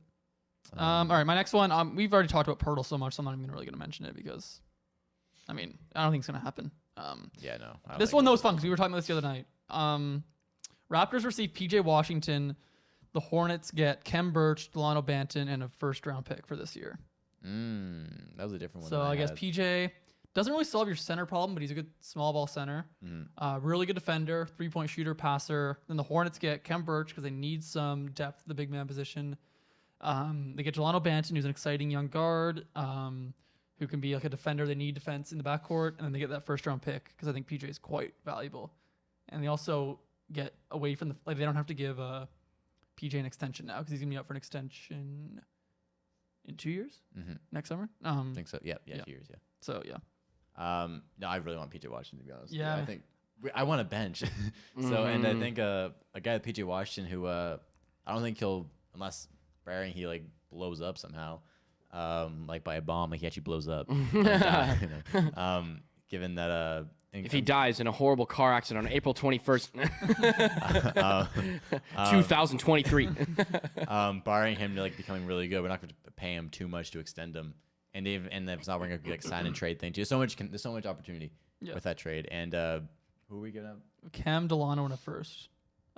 S3: All right, my next one. We've already talked about Pirtle so much, so I'm not even really going to mention it because, I mean, I don't think it's going to happen.
S2: Yeah, no.
S3: This one, though, was fun because we were talking about this the other night. Raptors receive P.J. Washington. The Hornets get Kem Birch, Delano Banton, and a first-round pick for this year.
S2: That was a different one.
S3: So I guess P.J. doesn't really solve your center problem, but he's a good small ball center. Really good defender, 3-point shooter, passer. Then the Hornets get Kem Birch because they need some depth at the big man position. They get Delano Banton, who's an exciting young guard, who can be like a defender. They need defense in the backcourt, and then they get that first-round pick because I think PJ is quite valuable. And they also get away from they don't have to give PJ an extension now because he's gonna be up for an extension in 2 years next summer.
S2: I think so. Yeah, 2 years. Yeah.
S3: So yeah.
S2: No, I really want PJ Washington to be honest.
S3: Yeah.
S2: I think I want a bench. So and I think a guy like PJ Washington who I don't think he'll unless. Barring he like blows up somehow, like by a bomb, like he actually blows up. Given that
S1: if he dies in a horrible car accident on April 21st, 2023.
S2: Barring him like becoming really good, we're not going to pay him too much to extend him, and if it's not going to like sign and trade thing too. There's so much opportunity with that trade. And who are we giving up?
S3: Cam Delano in a first.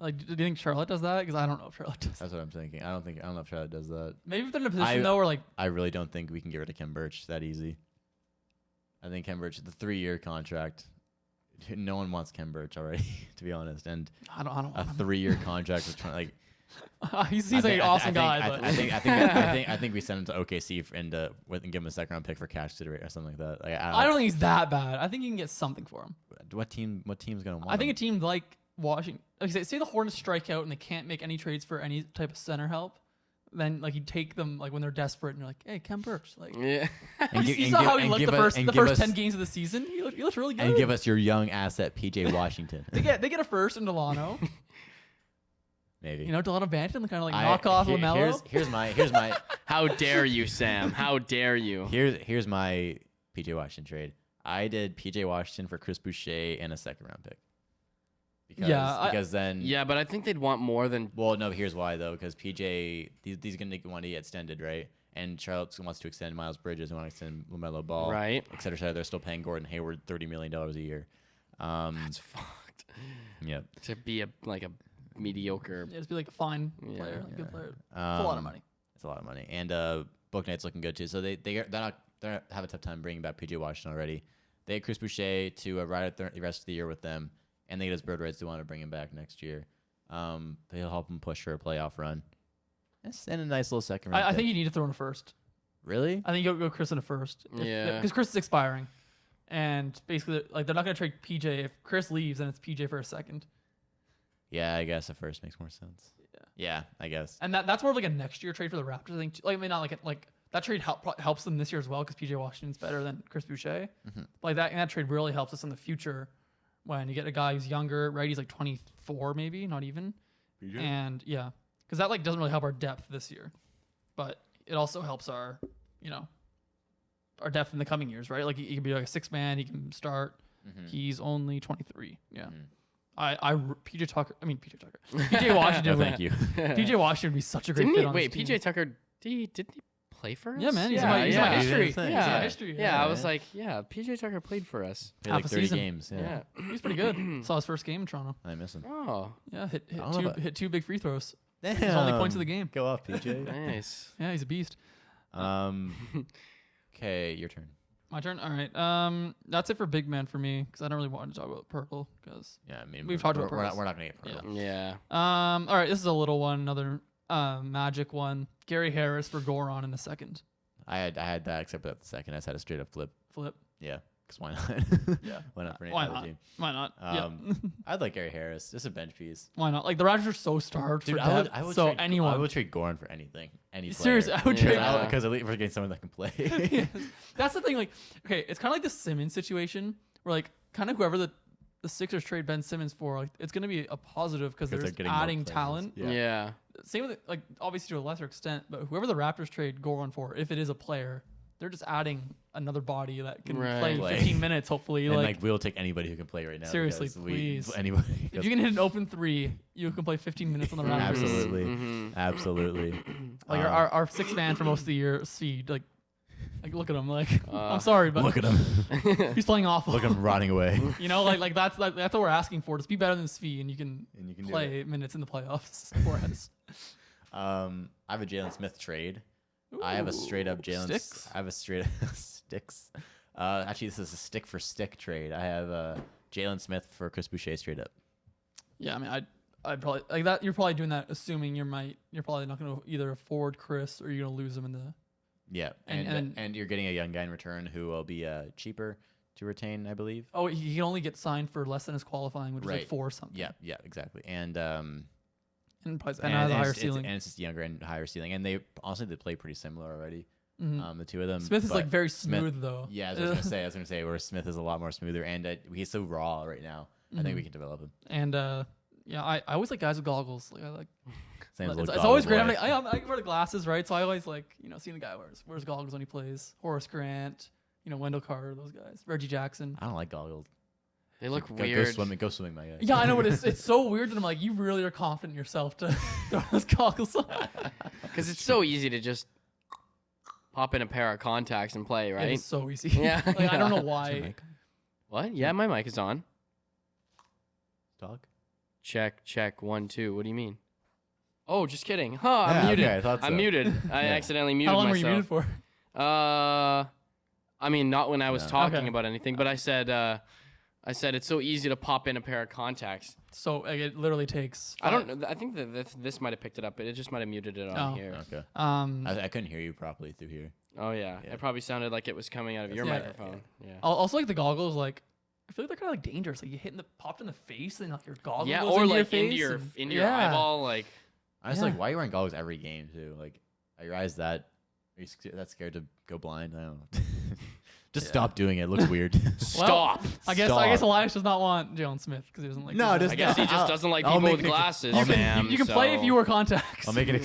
S3: Like, do you think Charlotte does that? Because I don't know if Charlotte does.
S2: That's what I'm thinking. I don't know if Charlotte does that.
S3: Maybe if they're in a position though, where like
S2: I really don't think we can get rid of Kem Birch that easy. I think Kem Birch, the 3-year contract. No one wants Kem Birch already, to be honest. And
S3: I don't
S2: a 3-year contract with like.
S3: He's like an awesome guy.
S2: I think we send him to OKC and give him a second-round pick for cash consideration or something like that. Like,
S3: I don't think he's that bad. I think you can get something for him.
S2: What team's gonna want?
S3: I think a team like Washington. Like say the Hornets strike out and they can't make any trades for any type of center help. Then like you take them like when they're desperate and you're like, hey, Kem Birch, like you saw how he looked the first 10 games of the season. He looked really good.
S2: And give us your young asset, PJ Washington.
S3: they get a first in Delano.
S2: Maybe
S3: Delano Banton, kind of like knock off LaMelo.
S2: Here's my.
S1: How dare you, Sam? How dare you?
S2: Here's my PJ Washington trade. I did PJ Washington for Chris Boucher and a second-round pick. Because then.
S1: Yeah, but I think they'd want more than.
S2: Well, no. Here's why though, because PJ these are gonna want to get extended, right? And Charlotte wants to extend Miles Bridges, and want to extend LaMelo Ball,
S1: Right.
S2: et cetera. They're still paying Gordon Hayward $30 million a year.
S1: That's fucked.
S2: Yep.
S1: To be a mediocre.
S3: Yeah, just be like a fine player, like a good player. It's a lot of money.
S2: It's a lot of money, and Book Knight's looking good too. So they have a tough time bringing back PJ Washington already. They had Chris Boucher to ride out the rest of the year with them, and they get his bird rights. They want to bring him back next year. They'll help him push for a playoff run. And a nice little second round.
S3: I think you need to throw in a first.
S2: Really?
S3: I think you'll go Chris in a first.
S1: Yeah.
S3: Because Chris is expiring, and basically, like they're not gonna trade PJ. If Chris leaves, then it's PJ for a second.
S2: Yeah, I guess a first makes more sense. Yeah, I guess.
S3: And that's more of like a next year trade for the Raptors. I think. Like, I mean, not like that trade helps them this year as well because PJ Washington's better than Chris Boucher.
S2: Mm-hmm.
S3: Like that trade really helps us in the future when you get a guy who's younger, right? He's like 24, maybe not even.
S2: PJ?
S3: And yeah, because that like doesn't really help our depth this year, but it also helps our our depth in the coming years, right? Like he can be like a 6-man, he can start.
S2: Mm-hmm.
S3: He's only 23. Yeah.
S2: Mm-hmm.
S3: PJ Washington.
S2: No, thank you.
S3: PJ Washington would be such a great
S1: Didn't
S3: fit
S1: he?
S3: on
S1: Wait,
S3: this team.
S1: PJ Tucker. Didn't he play for us?
S3: Yeah, man. He's
S1: yeah,
S3: in my history.
S2: He's in
S3: my history.
S1: Yeah, I was like, yeah, PJ Tucker played for us.
S2: Played
S3: half
S2: like
S3: a
S2: 30
S3: season.
S2: games. Yeah.
S3: He's pretty good. Saw his first game in Toronto.
S2: I miss him.
S1: Oh,
S3: Yeah,
S2: don't know
S3: hit two big free throws.
S2: Damn.
S3: His only points of the game.
S2: Go off, PJ.
S1: nice.
S3: Yeah, he's a beast.
S2: Okay, your turn.
S3: My turn. All right. That's it for big man for me because I don't really want to talk about Pirtle because
S2: Yeah, I mean,
S3: We've talked about
S2: we're not
S3: Pirtles.
S2: we're not gonna get Pirtle.
S1: Yeah.
S3: All right, this is a little one, another Magic one. Gary Harris for Goron in a second.
S2: I had that except at the second. I just had a straight up flip.
S3: Flip.
S2: Yeah, because why not?
S3: Yeah.
S2: Why not for any
S3: Why
S2: other
S3: not?
S2: team?
S3: Why not? Yeah.
S2: I'd like Gary Harris, just a bench piece.
S3: Why not? Like the Raptors are so starved
S2: Dude,
S3: for
S2: I
S3: depth.
S2: would
S3: so
S2: trade,
S3: anyone.
S2: I would trade Goran for anything. Any player.
S3: Seriously, I would
S1: Yeah.
S3: trade.
S2: Because at least we're getting someone that can play.
S3: Yes. That's the thing. Like, okay, it's kind of like the Simmons situation where like kind of whoever the Sixers trade Ben Simmons for, like it's gonna be a positive because they're
S2: they're
S3: just
S2: getting more
S3: adding
S2: players.
S3: talent.
S1: Yeah.
S3: Same with like obviously to a lesser extent, but whoever the Raptors trade Goran for, if it is a player, they're just adding another body that can
S1: Right.
S3: play 15 minutes. Hopefully,
S2: And
S3: like
S2: we'll take anybody who can play right now.
S3: Seriously,
S2: because
S3: please.
S2: Anybody.
S3: if you can hit an open three, you can play 15 minutes on the Raptors.
S2: Absolutely.
S1: Mhm.
S2: Absolutely.
S3: Like our 6 man for most of the year, Seed, like look at him. Like I'm sorry, but
S2: Look at him.
S3: he's playing awful.
S2: Look at him rotting away.
S3: You know, like that's what we're asking for. Just be better than Svi, and you can
S2: do
S3: play minutes in the playoffs for us.
S2: I have a Jalen Smith trade. I have a straight up Jalen.
S3: Sticks?
S2: I have a straight sticks. Actually, this is a stick for stick trade. I have Jalen Smith for Chris Boucher straight up.
S3: Yeah, I mean, I'd probably like that. You're probably doing that, assuming you're probably not going to either afford Chris or you're going to lose him in the.
S2: Yeah, and you're getting a young guy in return who will be cheaper to retain, I believe.
S3: Oh, he can only get signed for less than his qualifying, which is like
S2: Right.
S3: 4 something.
S2: Yeah, exactly. And
S3: and has a higher
S2: it's,
S3: ceiling.
S2: and it's just younger and higher ceiling. And they honestly they play pretty similar already.
S3: Mhm.
S2: The two of them.
S3: Smith is
S2: but
S3: like very
S2: Smith-
S3: smooth though.
S2: Yeah, I was gonna say, where Smith is a lot more smoother, and he's so raw right now. I think we can develop him.
S3: And yeah, I always like guys with goggles. Like I like.
S2: Same as
S3: It's
S2: little
S3: always
S2: goggle
S3: great.
S2: boy.
S3: I wear the glasses, right? So I always like seeing the guy wears goggles when he plays. Horace Grant, Wendell Carter, those guys. Reggie Jackson.
S2: I don't like goggles.
S1: They look
S2: Go
S1: weird.
S2: Go swimming, my guy.
S3: Yeah, I know, but it's so weird that I'm like, you really are confident in yourself to throw those goggles on.
S1: Because it's so easy to just pop in a pair of contacts and play,
S3: It
S1: right?
S3: is so easy.
S1: Yeah,
S3: Like, I don't know
S1: yeah.
S3: why.
S1: What? Yeah, my mic is on.
S2: Talk.
S1: Check. 1, 2. What do you mean? Oh, just kidding. Huh,
S2: Yeah,
S1: I'm muted.
S2: okay, I thought so.
S1: I'm muted. I
S2: Yeah.
S1: accidentally muted
S3: How long
S1: myself.
S3: were you muted for?
S1: I mean, not when I was
S2: No.
S1: talking
S3: Okay.
S1: about anything, but I said it's so easy to pop in a pair of contacts.
S3: So like, it literally takes.
S1: I don't know. I think that this might have picked it up, but it just might have muted it on
S3: Oh.
S1: here.
S2: Okay. I couldn't hear you properly through here.
S1: Oh yeah.
S2: Yeah.
S1: It probably sounded like it was coming out of your
S3: Yeah.
S1: microphone. Yeah.
S3: Also, like the goggles, like I feel like they're kind of like dangerous. Like you popped in the face, and like your goggle
S1: Yeah,
S3: goes
S1: or
S3: into your
S1: like
S3: face.
S1: into your eyeball, like.
S2: I was
S3: Yeah.
S2: like, why are you wearing goggles every game too? Like, are your eyes are you that scared to go blind? I don't know. Just stop doing it. It looks weird.
S1: Stop.
S3: I guess Elias does not want Jalen Smith because he doesn't like.
S2: No,
S3: his
S2: just-
S1: I guess he just doesn't like
S2: I'll
S1: people
S2: make
S1: with
S2: an ex-
S1: glasses,
S2: I'll make-
S1: ma'am.
S3: You can play if
S1: so-
S3: you wear contacts.
S2: I'll make an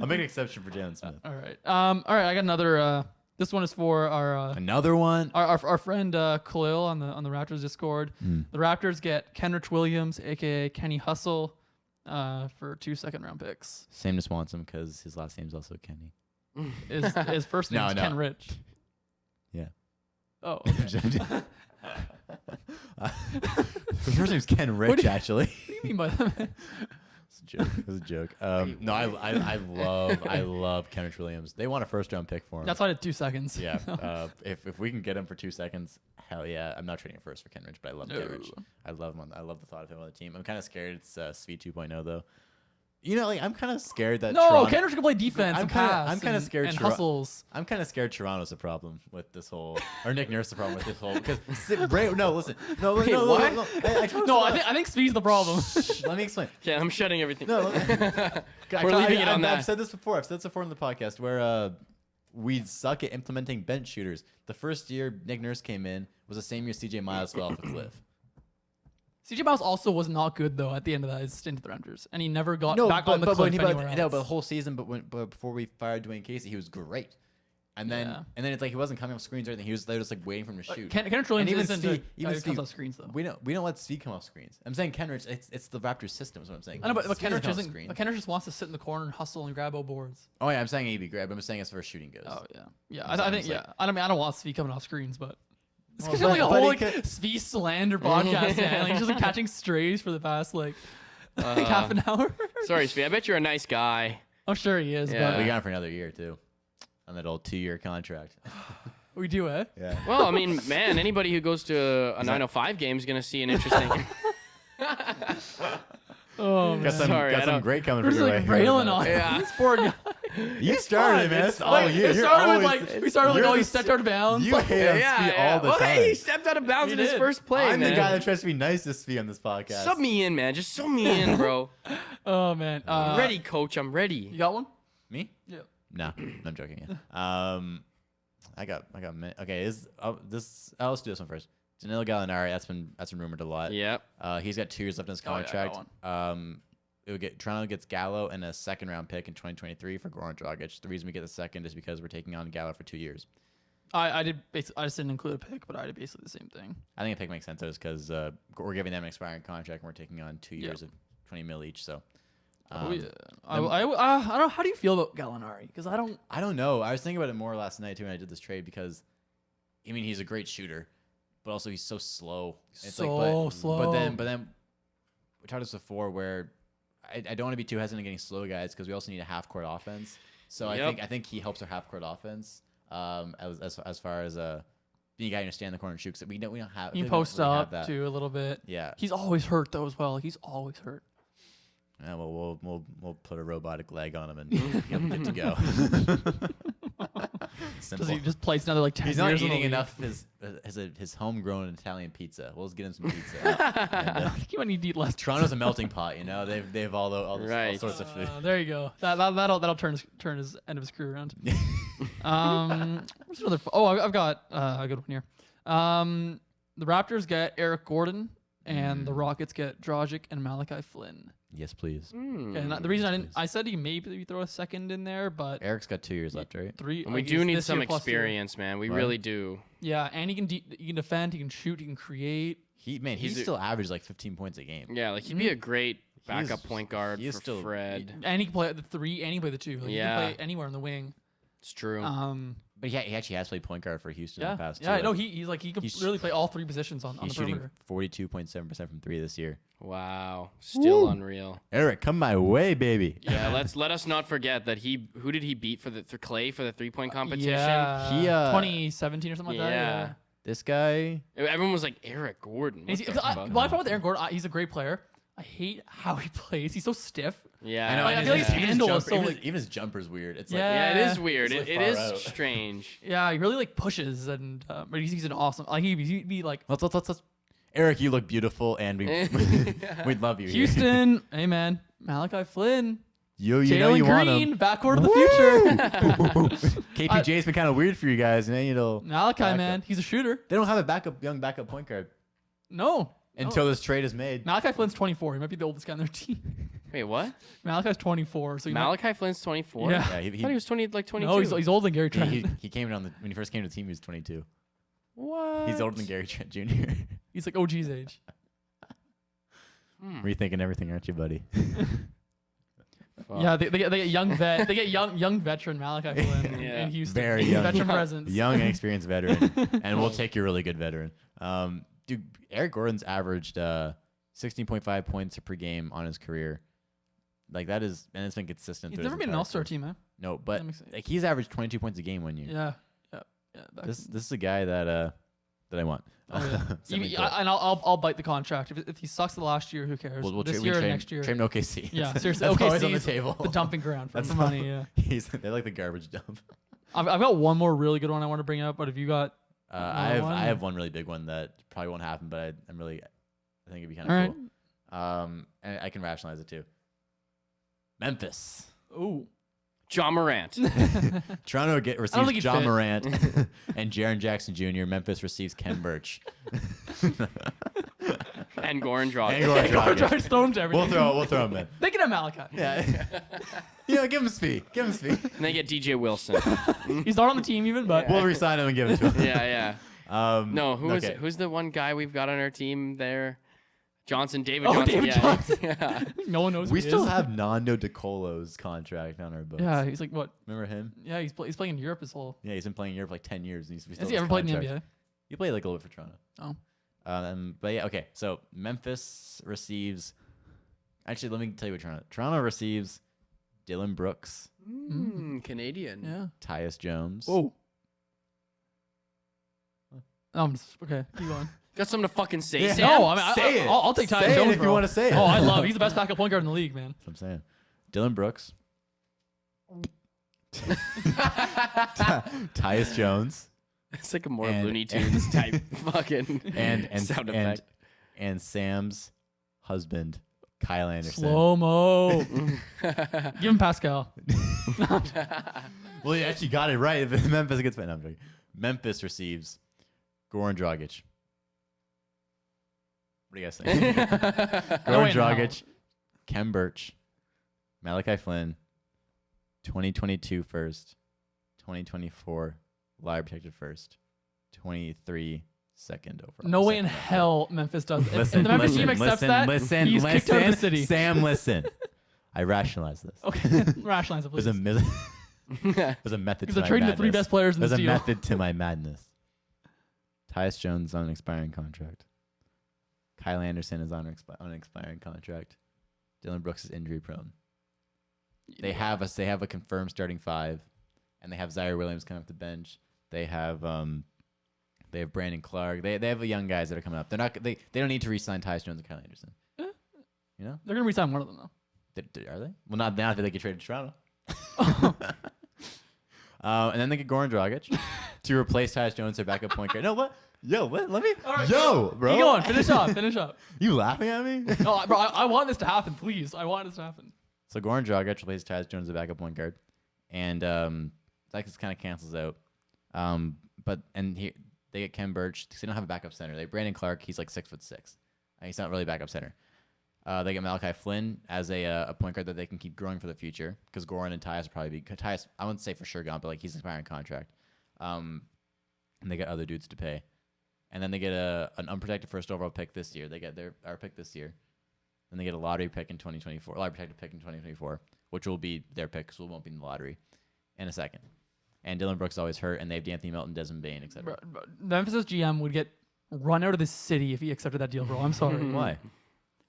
S2: I'll make an exception for Jalen Smith.
S3: All right. All right. I got another This one is for our
S2: another one.
S3: Our friend Khalil on the Raptors Discord. The Raptors get Kenrich Williams, aka Kenny Hustle, for 2 second-round picks.
S2: Sam just wants him because his last name's also Kenny.
S3: His first name is Ken Rich.
S2: Yeah.
S3: Oh.
S2: Okay. His first name's Ken Rich, actually.
S3: What do you mean by that?
S2: It's a joke. It was a joke. No, I love Kenrich Williams. They want a first-round pick for him.
S3: That's why I did 2 seconds.
S2: Yeah. If we can get him for 2 seconds, hell yeah. I'm not trading a first for Kenrich, but I love Kenrich. I love him. I love the thought of him on the team. I'm kind of scared it's Svi 2.0 though. You know, like I'm kind of scared that.
S3: No, Kenrich can play defense. I'm kind
S2: of scared.
S3: And hustles.
S2: I'm kind of scared Toronto's the problem with this whole, or Nick Nurse the problem with this whole. Because no, listen, no,
S1: Wait,
S2: no,
S1: what?
S2: no.
S3: I think Svi's the problem.
S2: Let me explain.
S1: Yeah, I'm shutting everything.
S2: No,
S1: We're leaving it on that.
S2: I've said this before. I've said this before in the podcast where we suck at implementing bench shooters. The first year Nick Nurse came in was the same year CJ Miles fell off a cliff.
S3: CJ Miles also was not good though at the end of that his stint at the Raptors, and he never got back on the cliff anywhere else.
S2: No, but the whole season, but before we fired Dwayne Casey, he was great. And then it's like he wasn't coming off screens or anything. They were just like waiting for him to shoot.
S3: Kenrich Williams isn't
S2: Svi,
S3: even comes off screens though.
S2: We don't let Svi come off screens. I'm saying Kenrich. It's the Raptors system. Is what I'm saying.
S3: I know, but
S2: Svi
S3: Kenrich
S2: doesn't
S3: isn't. But Kenrich just wants to sit in the corner and hustle and grab boards.
S2: Oh yeah, I'm saying AB grab. I'm saying as far as shooting goes.
S3: Oh yeah. I think I mean I don't want Svi coming off screens, but. It's
S2: Well,
S3: like a whole like
S2: but
S3: Svi slander podcast, man. Like he's just like catching strays for the past like half an hour.
S1: Sorry, Svi. I bet you're a nice guy.
S3: I'm sure he is,
S1: Yeah.
S2: We got him for another year too, on that old 2-year contract.
S3: but we do, eh?
S2: Yeah.
S1: Well, I mean, man, anybody who goes to a 905 game is going to see an interesting.
S3: Oh man.
S2: Got some great coming
S3: We're
S2: for
S3: just
S2: you
S3: like
S2: right here.
S3: railing on
S1: Yeah.
S3: this poor guy.
S2: You started, man. That's all you.
S3: It started with like we started like oh he stepped out of bounds.
S2: You
S3: Like,
S2: hate on Svi all the
S1: Well,
S2: time.
S1: hey, he stepped out of bounds
S3: He
S1: in his
S3: did.
S1: first play,
S2: I'm
S1: man.
S2: the guy that tries to be nice to Svi on this podcast.
S1: Sub me in, man. Just sub me in, bro.
S3: oh man.
S1: I'm ready, coach. I'm ready.
S3: You got one?
S2: Me?
S3: Yeah.
S2: No, I'm joking. Yeah. I got. Okay, let's do this one first. Danilo Gallinari. That's been rumored a lot.
S1: Yep.
S2: He's got 2 years left in his
S3: Oh, yeah,
S2: contract.
S3: that
S2: Toronto gets Gallo and a second-round pick in 2023 for Goran Dragic. The reason we get the second is because we're taking on Gallo for 2 years.
S3: I just didn't include a pick, but I did basically the same thing.
S2: I think a pick makes sense though, because we're giving them an expiring contract and we're taking on 2 years of 20 mil each. So.
S3: Oh yeah. I don't know. How do you feel about Gallinari? Because I don't
S2: know. I was thinking about it more last night too when I did this trade because, I mean, he's a great shooter, but also he's so slow. It's
S3: slow.
S2: But then we talked this before where I don't want to be too hesitant in getting slow guys because we also need a half court offense. So
S1: Yep.
S2: I think he helps our half court offense as far as being a guy who can stand in the corner and shoot. Because we don't have.
S3: you
S2: we don't
S3: post
S2: really have
S3: up
S2: that.
S3: too a little bit.
S2: Yeah.
S3: He's always hurt though as well. He's always hurt.
S2: Yeah, well, we'll put a robotic leg on him and get him good to go. Simple.
S3: Does he just plays another like 10
S2: He's
S3: years
S2: not
S3: in the
S2: eating
S3: league?
S2: enough his homegrown Italian pizza. We'll just get him some pizza.
S3: I think you might need to eat less.
S2: Toronto's a melting pot, you know. They've all
S1: Right.
S2: sorts of food.
S3: There you go. That'll turn his end of his career around. What's another? I've got a good one here. The Raptors get Eric Gordon, and the Rockets get Dragic and Malachi Flynn.
S2: Yes, please.
S3: And the reason I said he maybe throw a second in there, but
S2: Eric's got 2 years left, right?
S3: 3.
S1: And we do need some experience, man. We
S2: Right.
S1: really do.
S3: Yeah, and he can defend, he can shoot, he can create.
S2: He's still averaged like 15 points a game.
S1: Yeah, like he'd be a great backup
S2: He's-
S1: point guard
S2: he is
S1: for
S2: still-
S1: Fred.
S3: And he can play at the 3, and he can play the 2. Like,
S1: Yeah.
S3: he can play anywhere in the wing.
S1: It's true.
S2: But he actually has played point guard for Houston in
S3: Yeah,
S2: the past.
S3: yeah.
S2: too.
S3: No, he can
S2: he's-
S3: really play all 3 positions on the
S2: He's shooting
S3: perimeter.
S2: 42.7% from 3 this year.
S1: Wow. Still unreal.
S2: Eric, come my way, baby.
S1: Yeah, let us not forget that who did he beat for Clay for the 3-point competition?
S3: Yeah,
S2: He,
S3: 2017 or something like that.
S1: Yeah.
S2: This guy.
S1: Everyone was like, Eric Gordon. What the fuck?
S3: My problem with Aaron Gordon, he's a great player. I hate how he plays. He's so stiff.
S1: Yeah.
S2: I know.
S3: Like, I
S2: and
S3: feel like his handle is
S2: jumper,
S3: so,
S2: even,
S3: like-
S2: even his jumper's weird. It's
S3: Yeah.
S1: Yeah, it is weird.
S2: It's
S1: It
S2: like
S1: is
S2: far out.
S1: strange.
S3: Yeah, he really like pushes, and but he's an awesome. Like he'd be like
S2: Let's. Eric, you look beautiful, and we'd love you here.
S3: Houston. Hey man, Malachi Flynn,
S2: You know
S3: Jalen
S2: you want
S3: Green,
S2: him.
S3: backcourt of the future.
S2: KPJ's been kind of weird for you guys, and you know.
S3: Malachi,
S2: backup.
S3: man, he's a shooter.
S2: They don't have a young backup point guard
S3: No,
S2: until this trade is made.
S3: Malachi Flynn's 24. He might be the oldest guy on their team.
S1: Wait, what?
S3: Malachi's 24. So
S1: Malachi Flynn's 24.
S3: Yeah.
S2: Yeah,
S1: I thought he was 22.
S3: No, he's older than Gary Trent.
S2: he came in when he first came to the team. He was 22.
S1: What?
S2: He's older than Gary Trent Jr.
S3: He's like OG's age.
S2: Rethinking everything, aren't you, buddy?
S1: Well,
S3: Yeah, they get young vet. They get young veteran Malachi Flynn in Houston.
S2: Very young.
S3: Veteran presence.
S2: Young and experienced veteran. And we'll take your really good veteran. Dude, Eric Gordon's averaged 16.5 points per game on his career. Like that is, and it's been consistent.
S3: He's
S2: through
S3: never
S2: his
S3: been an
S2: entire
S3: all-star
S2: career.
S3: team, man.
S2: No, but
S3: That makes sense.
S2: like he's averaged 22 points a game one year.
S3: Yeah.
S2: This is a guy that I want.
S3: Oh, yeah.
S2: Send me
S3: And I'll bite the contract. If he sucks the last year, who cares? This year or next year.
S2: Trade him to OKC.
S3: Yeah, seriously.
S2: That's always
S3: OKC's
S2: on the table.
S3: the dumping ground for
S2: That's
S3: money. Yeah.
S2: They're like the garbage dump.
S3: I've got one more really good one I want to bring up, but if you got,
S2: I have one really big one that probably won't happen, but I think it'd be kind
S3: all
S2: of
S3: right.
S2: cool. And I can rationalize it too. Memphis.
S3: Ooh.
S1: John Morant.
S2: Toronto
S3: think
S2: receives
S3: he'd
S2: John
S3: fit.
S2: Morant and Jaren Jackson Jr. Memphis receives Ken Birch.
S1: And Goran Dragic.
S2: And Goran Dragic.
S3: George Stone's everything.
S2: We'll throw him in.
S3: They can have Malachi.
S2: Yeah. Give him a fee.
S1: And they get DJ Wilson.
S3: He's not on the team even, but
S2: We'll resign him and give it to him.
S1: Yeah. No, who's the one guy we've got on our team there? David Johnson.
S3: David
S1: Yeah.
S3: Johnson.
S1: Yeah.
S3: No one knows.
S2: We
S3: who he
S2: still
S3: is.
S2: have Nando DeColo's contract on our books.
S3: Yeah, he's like what?
S2: Remember him?
S3: Yeah, he's playing in Europe his whole.
S2: Yeah, he's been playing in Europe for like 10 years. And
S3: Has he ever played in the NBA?
S2: He played like a little bit for Toronto.
S3: Oh.
S2: But yeah, okay. So Memphis receives. Actually, let me tell you what Toronto receives Dylan Brooks,
S1: Canadian.
S3: Yeah.
S2: Tyus Jones.
S3: Whoa. Okay, keep going.
S1: Got something to fucking say,
S2: Yeah.
S1: Sam?
S3: No, I mean,
S2: Say it.
S3: I'll take Tyus
S2: Say it
S3: Jones
S2: if you
S3: bro.
S2: wanna say it.
S3: Oh, I love. He's the best backup point guard in the league, man.
S2: That's what I'm saying. Dylan Brooks, Tyus Jones,
S1: It's like a more
S2: And-
S1: Looney Tunes type fucking
S2: and
S1: sound effect.
S2: and Sam's husband, Kyle Anderson.
S3: Slow mo. Give him Pascal.
S2: Well, you actually got it right. If Memphis gets no, I'm joking. Memphis receives Goran Dragic. What do you guys think? Goran
S3: wait, no.
S2: Dragic, Kem Birch, Malachi Flynn, 2022 first, 2024 lottery protected first, 23 second overall.
S3: No way in
S2: Second overall.
S3: hell Memphis does. If the Memphis team accepts that, he's kicked out of the city.
S2: Sam, listen. I rationalized this.
S3: Okay, rationalize it,
S2: There's
S3: please.
S2: There's a method
S3: Because
S2: to
S3: they're
S2: my
S3: trading the three
S2: madness.
S3: best players in
S2: There's
S3: this
S2: a
S3: deal.
S2: method to my madness. Tyus Jones on an expiring contract. Kyle Anderson is on an expiring contract. Dylan Brooks is injury prone. They have a confirmed starting five, and they have Zaire Williams coming off the bench. They have Brandon Clark. They have young guys that are coming up. They don't need to re-sign Tyus Jones and Kyle Anderson. You know,
S3: They're gonna resign one of them though.
S2: Are they? Well, not now that they get traded to Toronto. And then they get Goran Dragic to replace Tyus Jones, their backup point guard. No, what? Yo, what? Let me.
S3: right,
S2: Yo, bro.
S3: Keep going. Finish up.
S2: You laughing at me?
S3: No, bro, I want this to happen, please. I want this to happen.
S2: So Goran Dragic replaces Tyus Jones, the backup point guard, and that just kind of cancels out. They get Kem Birch because they don't have a backup center. They have Brandon Clark. He's like 6'6". He's not really a backup center. They get Malachi Flynn as a point guard that they can keep growing for the future because Goran and Tyus will probably be Tyus. I wouldn't say for sure gone, but like he's expiring contract. And they get other dudes to pay, and then they get an unprotected first overall pick this year. They get our pick this year. Then they get a lottery pick in 2024, lottery protected pick in 2024, which will be their pick, so it won't be in the lottery in a second. And Dylan Brooks is always hurt, and they have D'Anthony Melton, Desmond Bane, etc.
S3: Bro, Memphis' GM would get run out of the city if he accepted that deal, bro. I'm sorry.
S2: Why?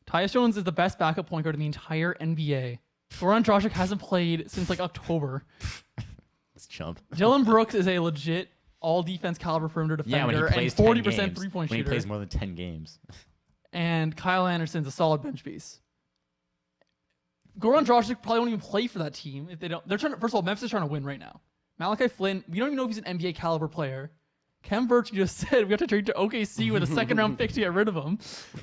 S3: Tyus Jones is the best backup point guard in the entire NBA. Goran Dragic hasn't played since like October.
S2: This chump.
S3: Dylan Brooks is a legit all-defense caliber perimeter defender
S2: Yeah, when he plays
S3: and
S2: 10
S3: 40%
S2: games.
S3: three-point
S2: When he
S3: shooter.
S2: plays more than 10 games.
S3: And Kyle Anderson's a solid bench piece. Goran Dragic probably won't even play for that team if they don't. They're trying to, first of all, Memphis is trying to win right now. Malachi Flynn, we don't even know if he's an NBA caliber player. Kem Birch, you just said we have to trade to OKC with a second-round pick to get rid of him.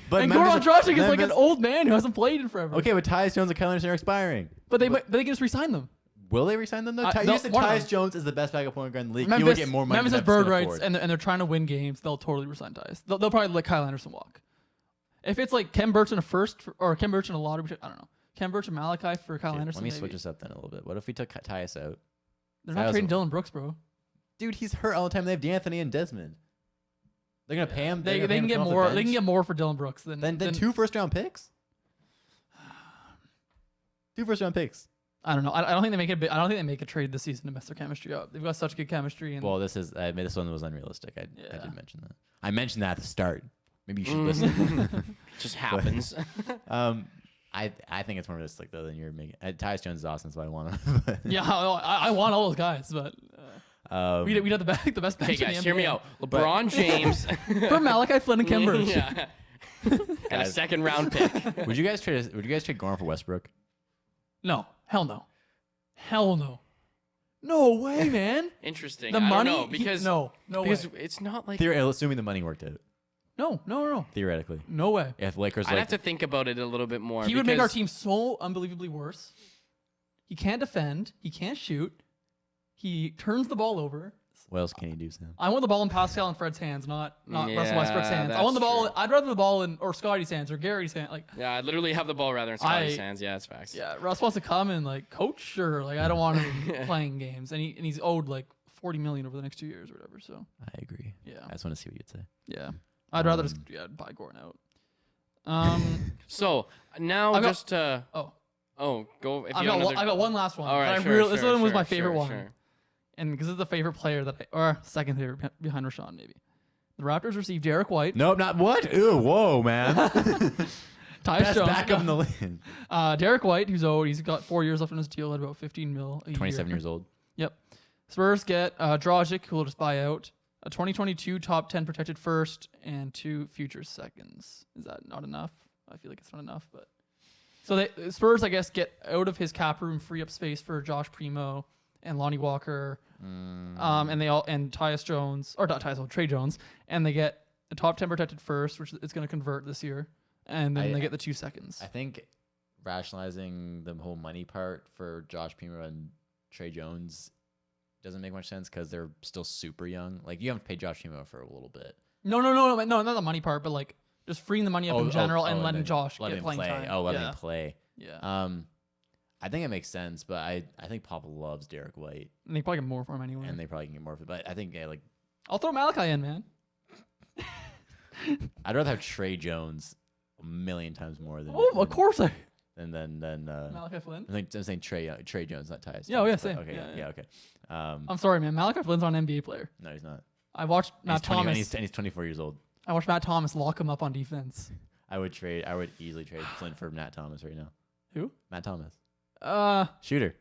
S2: But
S3: And
S2: Memphis-
S3: Goran Dragic is like an
S2: Memphis-
S3: old man who hasn't played in forever.
S2: Okay, but Tyus Jones and Kyle Anderson are expiring.
S3: But they can just re-sign them.
S2: Will they resign them though? You said
S3: one of
S2: Tyus
S3: them.
S2: Jones is the best backup point guard in the league.
S3: Memphis,
S2: You would get more money.
S3: Memphis
S2: than
S3: has bird
S2: can
S3: rights,
S2: afford.
S3: and they're trying to win games. They'll totally resign Tyus. They'll probably let Kyle Anderson walk. If it's like Kem Birch in a first or Kem Birch in a lottery, I don't know. Ken Burch and Malachi for Kyle Anderson.
S2: Let me
S3: maybe.
S2: switch this up then a little bit. What if we took Tyus out?
S3: They're not trading Dylan Brooks, bro.
S2: Dude, he's hurt all the time. They have D'Anthony and Desmond. They're gonna pay him.
S3: They can get more. They can get more for Dylan Brooks than
S2: 2 first-round picks. 2 first-round picks.
S3: I don't know. I don't think they make it. I don't think they make a trade this season to mess their chemistry up. They've got such good chemistry. And
S2: well, this one was unrealistic. I did mention that. I mentioned that at the start. Maybe you should listen.
S1: Just happens.
S2: I think it's more realistic though than you're making. Tyus Jones is awesome, so I want him.
S3: Yeah, I want all those guys, but we have the best bench.
S1: Hey guys,
S3: in the
S1: hear me
S3: NBA.
S1: out. LeBron James
S3: for Malachi Flynn and Ken Burch.
S1: Yeah. And a second round pick.
S2: Would you guys trade Goran for Westbrook?
S3: No, hell no, hell no, no way, man.
S1: Interesting.
S3: The
S1: I
S3: money,
S1: don't know, because
S3: way.
S1: It's not like
S2: Assuming the money worked out.
S3: No.
S2: Theoretically,
S3: no way.
S2: If Lakers,
S1: I'd have to think about it a little bit more.
S3: He would make our team so unbelievably worse. He can't defend. He can't shoot. He turns the ball over.
S2: What else can he do, Sam?
S3: I want the ball in Pascal and Fred's hands, not Russell Westbrook's hands. I want the ball.
S1: True.
S3: I'd rather the ball in or Scotty's hands or Gary's hands. Like,
S1: yeah, I'd literally have the ball rather in Scotty's hands. Yeah, that's facts.
S3: Yeah, Russ wants to come and like coach or like I don't want him playing games, and he's owed like $40 million over the next 2 years or whatever. So
S2: I agree.
S3: Yeah,
S2: I just want to see what you'd say.
S3: Yeah, I'd rather just buy Gordon out.
S1: So now
S3: go.
S1: Go. If
S3: I
S1: you
S3: got one last one.
S1: All right,
S3: this one was my favorite one.
S1: Sure.
S3: And because it's the favorite player or second favorite behind Richaun, maybe. The Raptors received Derek White.
S2: Nope, not what? Ew, whoa, man.
S3: Tyus Jones.
S2: Back up in the league.
S3: Derek White, who's owed. He's got 4 years left on his deal at about $15 million a
S2: 27
S3: year.
S2: years old.
S3: Yep. Spurs get Dragic, who will just buy out. A 2022 top 10 protected first and 2 future seconds. Is that not enough? I feel like it's not enough, but so Spurs, I guess, get out of his cap room, free up space for Josh Primo and Lonnie Walker, and Tyus Jones or not Tyus, Trey Jones, and they get a top 10 protected first, which it's going to convert this year, and then they get the 2 seconds.
S2: I think rationalizing the whole money part for Josh Primo and Trey Jones doesn't make much sense because they're still super young. Like you haven't paid Josh Primo for a little bit.
S3: No, not the money part, but like just freeing the money up in general and letting Josh get playing time.
S2: Oh, letting him play.
S3: Yeah.
S2: I think it makes sense, but I think Pop loves Derek White.
S3: And they probably get more for him anyway.
S2: And they probably can get more for it. But I think
S3: I'll throw Malachi in, man.
S2: I'd rather have Trey Jones a million times more than
S3: of course
S2: than
S3: Malachi Flynn.
S2: I'm saying Trey Jones, not Tyus.
S3: Yeah, same.
S2: Okay, yeah, okay.
S3: I'm sorry, man. Malachi Flynn's not an NBA player.
S2: No, he's not.
S3: I watched Matt Thomas.
S2: He's 24 years old.
S3: I watched Matt Thomas lock him up on defense.
S2: I would easily trade Flynn for Matt Thomas right now.
S3: Who?
S2: Matt Thomas.
S3: Shooter.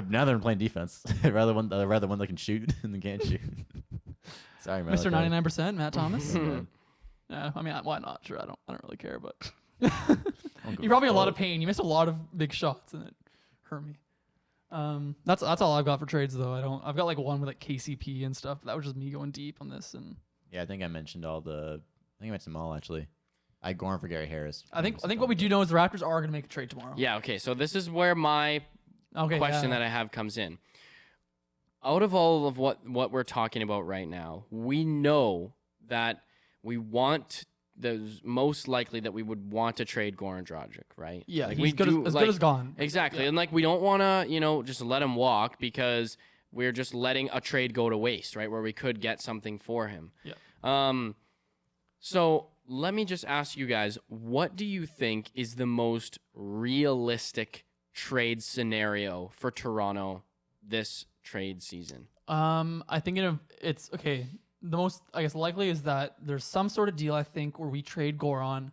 S2: Now they're playing defense. I'd rather one that can shoot than can't shoot. Sorry, man.
S3: Mr. 99%, Matt Thomas. Yeah, I mean, why not? Sure, I don't really care, but you're probably in a lot of pain. You missed a lot of big shots, and it hurt me. That's all I've got for trades, though. I've got like one with like KCP and stuff. But that was just me going deep on this, and
S2: yeah, I think I mentioned I mentioned them all actually. I go on for Gary Harris.
S3: I think what we do know is the Raptors are going to make a trade tomorrow.
S1: Yeah. Okay. So this is where my question that I have comes in. Out of all of what we're talking about right now, we know that we want most likely that we would want to trade Goran Dragic, right?
S3: Yeah,
S1: like
S3: he's good as gone.
S1: Exactly.
S3: Yeah.
S1: And like we don't want to, just let him walk because we're just letting a trade go to waste, right? Where we could get something for him.
S3: Yeah.
S1: So let me just ask you guys, what do you think is the most realistic trade scenario for Toronto this trade season?
S3: I think it's okay. The most, I guess, likely is that there's some sort of deal, I think, where we trade Goran,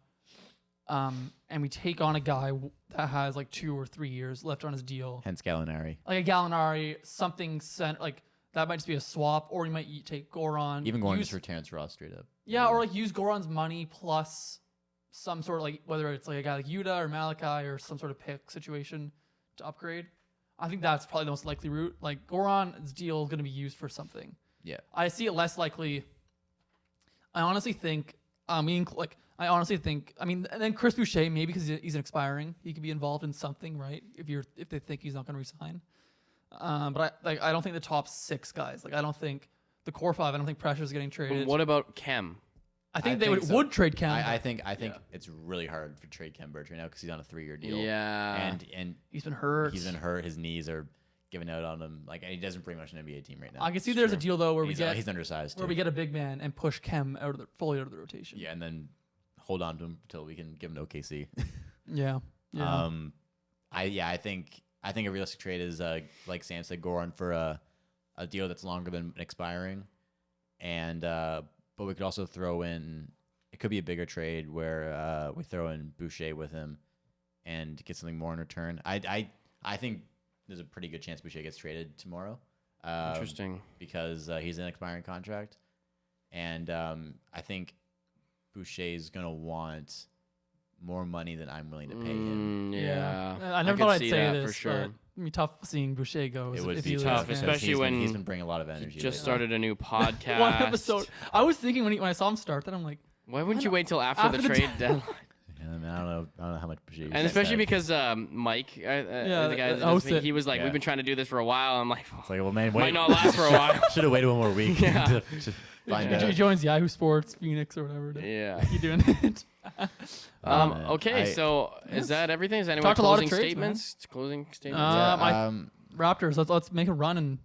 S3: and we take on a guy that has like 2 or 3 years left on his deal.
S2: Hence Gallinari.
S3: Like a Gallinari, something sent, like that might just be a swap, or you might take Goran.
S2: Even Goran just for Terrence Ross straight up.
S3: Yeah, or like use Goran's money plus some sort of like, whether it's like a guy like Yuta or Malachi or some sort of pick situation to upgrade. I think that's probably the most likely route. Like Goran's deal is going to be used for something.
S2: Yeah.
S3: I see it less likely. I honestly think, and then Chris Boucher, maybe because he's an expiring, he could be involved in something, right? If they think he's not going to resign. But I don't think the top 6 guys, like I don't think the core 5, I don't think Pressure's getting traded.
S1: What about Kem?
S3: I think they would trade Cam.
S2: I think it's really hard to trade Kem Birch right now because he's on a 3-year deal.
S1: Yeah.
S2: And
S3: he's been hurt.
S2: His knees are giving out on him. Like, he doesn't bring much an NBA team right now.
S3: I can see there's a deal though where
S2: he's undersized.
S3: Where we get a big man and push Kem fully out of the rotation.
S2: Yeah, and then hold on to him until we can give him to OKC.
S3: Yeah.
S2: I think a realistic trade is like Sam said, Goran for a deal that's longer than expiring, and but we could also throw in. It could be a bigger trade where we throw in Boucher with him and get something more in return. I think there's a pretty good chance Boucher gets traded tomorrow.
S1: Interesting.
S2: Because he's in an expiring contract, and I think Boucher's gonna want more money than I'm willing to pay him.
S1: Yeah.
S3: I never thought I'd say this,
S1: for sure.
S3: but it'd be tough seeing Boucher go.
S2: It would
S3: if
S2: be
S3: he
S2: tough,
S3: leaves.
S1: especially when
S2: he's been bringing a lot of energy.
S1: Just started a new podcast.
S3: One episode. I was thinking when I saw him start that I'm like,
S1: why wouldn't you wait till after the trade deadline?
S2: Yeah, I mean, I don't know how much Boucher.
S1: And especially because Mike, the guy that
S3: host
S1: he was like, we've been trying to do this for a while. I'm like,
S2: it's like, well, man,
S1: might not last for a while.
S2: Should have waited one more week to find out.
S3: He joins Yahoo Sports, Phoenix, or whatever.
S1: Yeah.
S3: You doing it?
S1: Okay, so is that everything? Is anyone
S3: Talked a lot of
S1: closing
S3: trades,
S1: statements? Closing statements?
S3: Raptors. Let's make a run and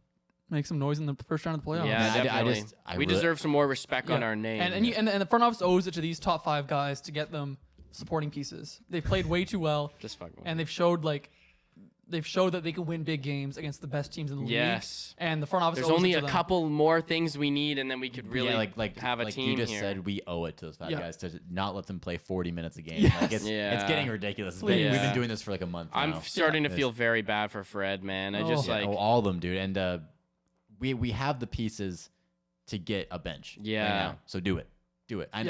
S3: make some noise in the first round of the playoffs.
S1: Yeah, definitely. We deserve some more respect on our name.
S3: And the front office owes it to these top 5 guys to get them supporting pieces. They've played way too well.
S1: Just fucking.
S3: And they've showed that they can win big games against the best teams in the league.
S1: Yes.
S3: And the front office
S1: There's
S3: owes
S1: only
S3: it
S1: a
S3: to them.
S1: couple more things we need, and then we could really have a
S2: like
S1: team
S2: you just
S1: here.
S2: said, we owe it to those 5 guys to not let them play 40 minutes a game.
S3: Yes.
S2: Like it's getting ridiculous. We've been doing this for like a month now.
S1: I'm starting to feel very bad for Fred, man. I just
S2: all of them, dude. And we have the pieces to get a bench.
S1: Yeah.
S2: Right now. So do it. And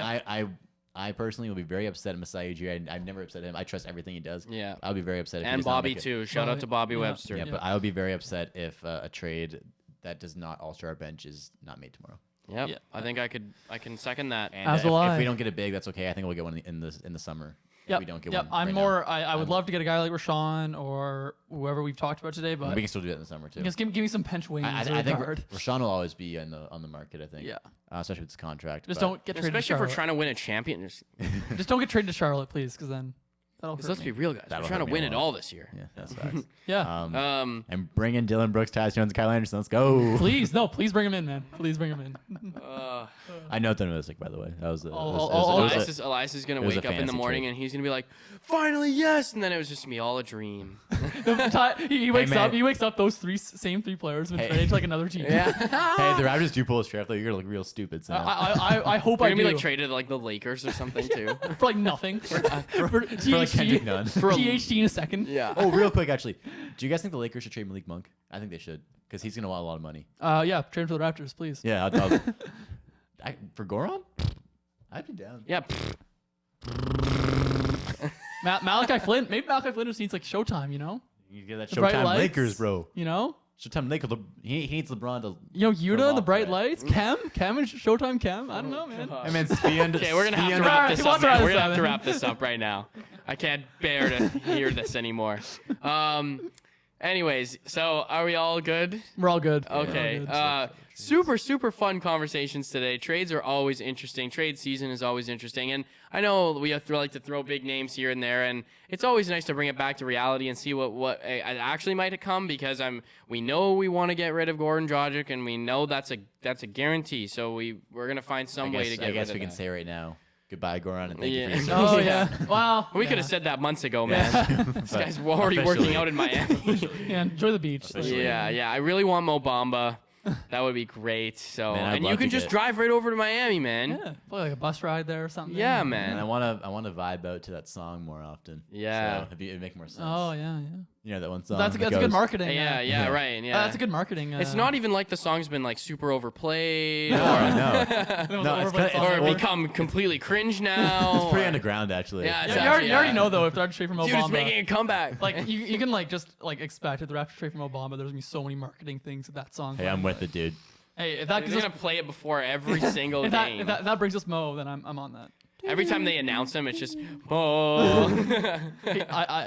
S2: I personally will be very upset at Masai Ujiri. I've never upset him. I trust everything he does.
S1: Yeah.
S2: I'll be very upset if he
S1: And
S2: does not
S1: Bobby
S2: make it.
S1: too. Shout out to Bobby Webster.
S2: Yeah, but I would be very upset if a trade that does not alter our bench is not made tomorrow.
S1: Yep. Yeah. I think I can second that.
S2: And if we don't get it big, that's okay. I think we'll get one in the summer.
S3: Yep.
S2: If we don't get one.
S3: I would love to get a guy like Richaun or whoever we've talked about today, but
S2: we can still do that in the summer too.
S3: Just give me some pinch wings.
S2: I think Richaun will always be on the market. I think.
S3: Yeah.
S2: Especially with his contract.
S3: Just don't get traded.
S1: Especially if we're trying to win a champion.
S3: Just don't get traded to Charlotte, please, because then that'll hurt
S1: let's
S3: me.
S1: be real, guys. We're trying to win it all this year.
S2: Yeah, that's facts.
S3: Yeah.
S2: And bring in Dylan Brooks, Tyus Jones, Kyle Anderson. Let's go.
S3: Please bring him in, man. Please bring him in.
S2: I know Thanosik, by the way. That was
S1: Elias is gonna wake up in the morning and he's gonna be like, "Finally, yes!" And then it was just me, all a dream.
S3: He wakes up. Those same three players have been traded to like another team.
S1: Yeah.
S2: Hey, the Raptors do pull a trade. You're gonna look real stupid. So
S3: I hope
S1: You're
S3: I
S1: gonna
S3: do.
S1: be like traded to like the Lakers or something too.
S3: For like nothing. for
S2: like Kendrick Nunn.
S3: For THT in a second.
S1: Yeah.
S2: Oh, real quick, actually, do you guys think the Lakers should trade Malik Monk? I think they should because he's gonna want a lot of money.
S3: Yeah, trade him for the Raptors, please.
S2: Yeah, for Goran, I'd be down.
S1: Yeah.
S3: Malachi Flynn. Maybe Malachi Flynn just needs like Showtime. You know.
S2: You get that
S3: The bright
S2: Showtime
S3: lights,
S2: Lakers, bro.
S3: You know.
S2: Showtime Lakers. He needs LeBron to.
S3: Yuta, the bright lights. Cam and Showtime Cam. I don't know, man.
S2: I mean, okay,
S1: we're gonna have to wrap this up. We're gonna have to wrap this up right now. I can't bear to hear this anymore. Anyways, so are we all good?
S3: We're all good.
S1: Okay. Super fun conversations today. Trades are always interesting. Trade season is always interesting. And I know we like to throw big names here and there, and it's always nice to bring it back to reality and see what actually might come, because we know we want to get rid of Goran Dragic, and we know that's a guarantee. So we're gonna find some way to get rid of that.
S2: I guess we can say right now, goodbye, Goran, and thank you for your service.
S3: Oh yeah. Wow.
S1: We could have said that months ago, man. This guy's already working out in Miami.
S3: Yeah, enjoy the beach.
S1: Yeah. I really want Mo Bamba. That would be great. So,
S2: man,
S1: and you can just drive right over to Miami, man.
S3: Yeah, probably like a bus ride there or something.
S1: Yeah, man.
S2: And I want to vibe out to that song more often.
S1: Yeah.
S2: So it'd make more sense.
S3: Oh yeah.
S2: You know that one song.
S3: That's good marketing.
S1: Yeah, right. Yeah,
S3: that's a good marketing.
S1: It's not even like the song's been like super overplayed or become completely cringe now.
S2: It's pretty underground, actually.
S3: Yeah, you already know though if they're trade from Obama.
S1: Dude, it's making a comeback.
S3: Like you can like just like expect if the Raptors trade from Obama, there's gonna be so many marketing things with that song.
S2: Hey, I'm with it, dude.
S3: Hey, if that
S1: He's gonna play it before every single game.
S3: If that brings us Mo, then I'm on that.
S1: Every time they announce him, it's just oh.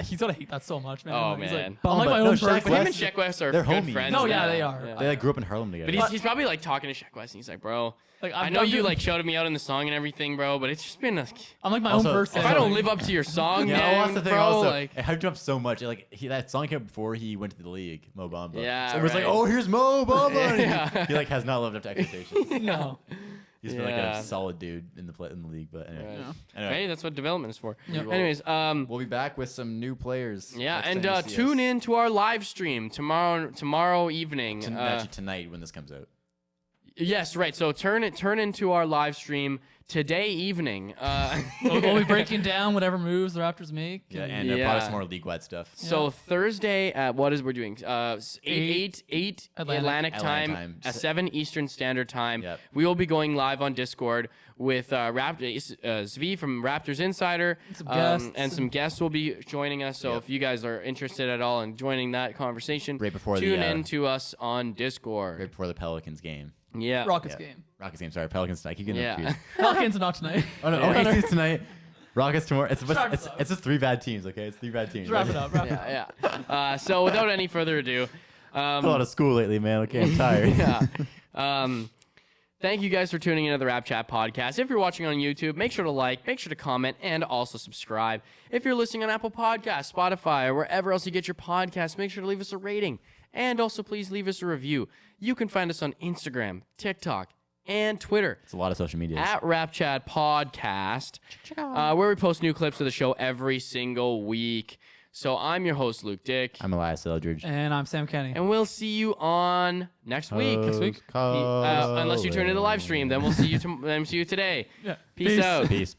S3: He's gonna hate that so much, man.
S1: Oh,
S3: He's
S1: man.
S3: Like, I'm like my
S2: No,
S3: own
S2: Shaq
S3: person.
S1: But him
S2: West-
S1: and Shaq West are
S2: they're
S1: good
S2: homies.
S1: friends.
S3: No, yeah,
S1: now.
S3: they are.
S2: They like grew up in Harlem together.
S1: But he's probably like talking to Shaq West, and he's like, bro,
S3: Like,
S1: I know
S3: I'm
S1: you
S3: doing-
S1: like shouted me out in the song and everything, bro, but it's just been a.
S3: I'm like my
S2: Also-
S3: own person.
S1: If I don't live up to your song,
S2: yeah,
S1: gang,
S2: that's the thing.
S1: bro,
S2: Also,
S1: like.
S2: it hyped him up so much. Like that song came out before he went to the league, Mo Bamba.
S1: Yeah,
S2: so it was like,
S1: right.
S2: oh, here's Mo Bamba. And
S1: Yeah.
S2: he like has not lived up to expectations.
S3: no.
S2: He's been like
S1: Yeah.
S2: a solid dude in the league. But anyway,
S1: Right.
S2: Anyway,
S1: Hey, that's what development is for.
S3: Yeah.
S1: Anyways,
S2: we'll be back with some new players.
S1: yeah,
S2: next
S1: and
S2: time you see
S1: tune
S2: us.
S1: in to our live stream tomorrow evening.
S2: Actually, tonight when this comes out.
S1: Yes, right. So turn into our live stream today evening.
S3: We'll be breaking down whatever moves the Raptors make.
S2: Yeah, and
S1: Yeah.
S2: probably some more league-wide stuff.
S1: So
S3: Yeah.
S1: Thursday at what is we're doing? 8 Atlantic time,
S2: time.
S1: 7 Eastern Standard Time.
S2: Yep.
S1: We will be going live on Discord with Zvi from Raptors Insider,
S3: Some guests.
S1: and some guests will be joining us. So
S2: Yep.
S1: if you guys are interested at all in joining that conversation,
S2: Right before
S1: tune
S2: the,
S1: in to us on Discord.
S2: right before the Pelicans game.
S1: Yeah.
S3: Rockets
S2: Yeah.
S3: game.
S2: Rockets game, sorry, Pelicans. I keep getting them
S1: Yeah.
S2: confused.
S3: Pelicans not tonight.
S2: Oh no,
S1: Yeah.
S2: OKC's tonight. Rockets tomorrow. It's
S3: Wrap
S2: just,
S3: it up.
S2: it's just 3 bad teams, okay? It's 3 bad teams.
S3: Just wrap it up. Wrap it up.
S1: Yeah. So without any further ado,
S2: A lot of school lately, man. Okay, I'm tired.
S1: yeah. Thank you guys for tuning into the RapChat podcast. If you're watching on YouTube, make sure to like, make sure to comment, and also subscribe. If you're listening on Apple Podcasts, Spotify, or wherever else you get your podcasts, make sure to leave us a rating. And also, please leave us a review. You can find us on Instagram, TikTok, and Twitter
S2: It's a lot of social media.
S1: at RapChat Podcast, where we post new clips of the show every single week. So I'm your host, Luke Dick,
S2: I'm Elias Eldridge.
S3: And I'm Sam Kenny.
S1: and we'll see you on next week.
S3: week?
S1: Unless you turn into the live stream, then we'll see you. Then see you today.
S3: Yeah.
S1: Peace out.
S2: Peace.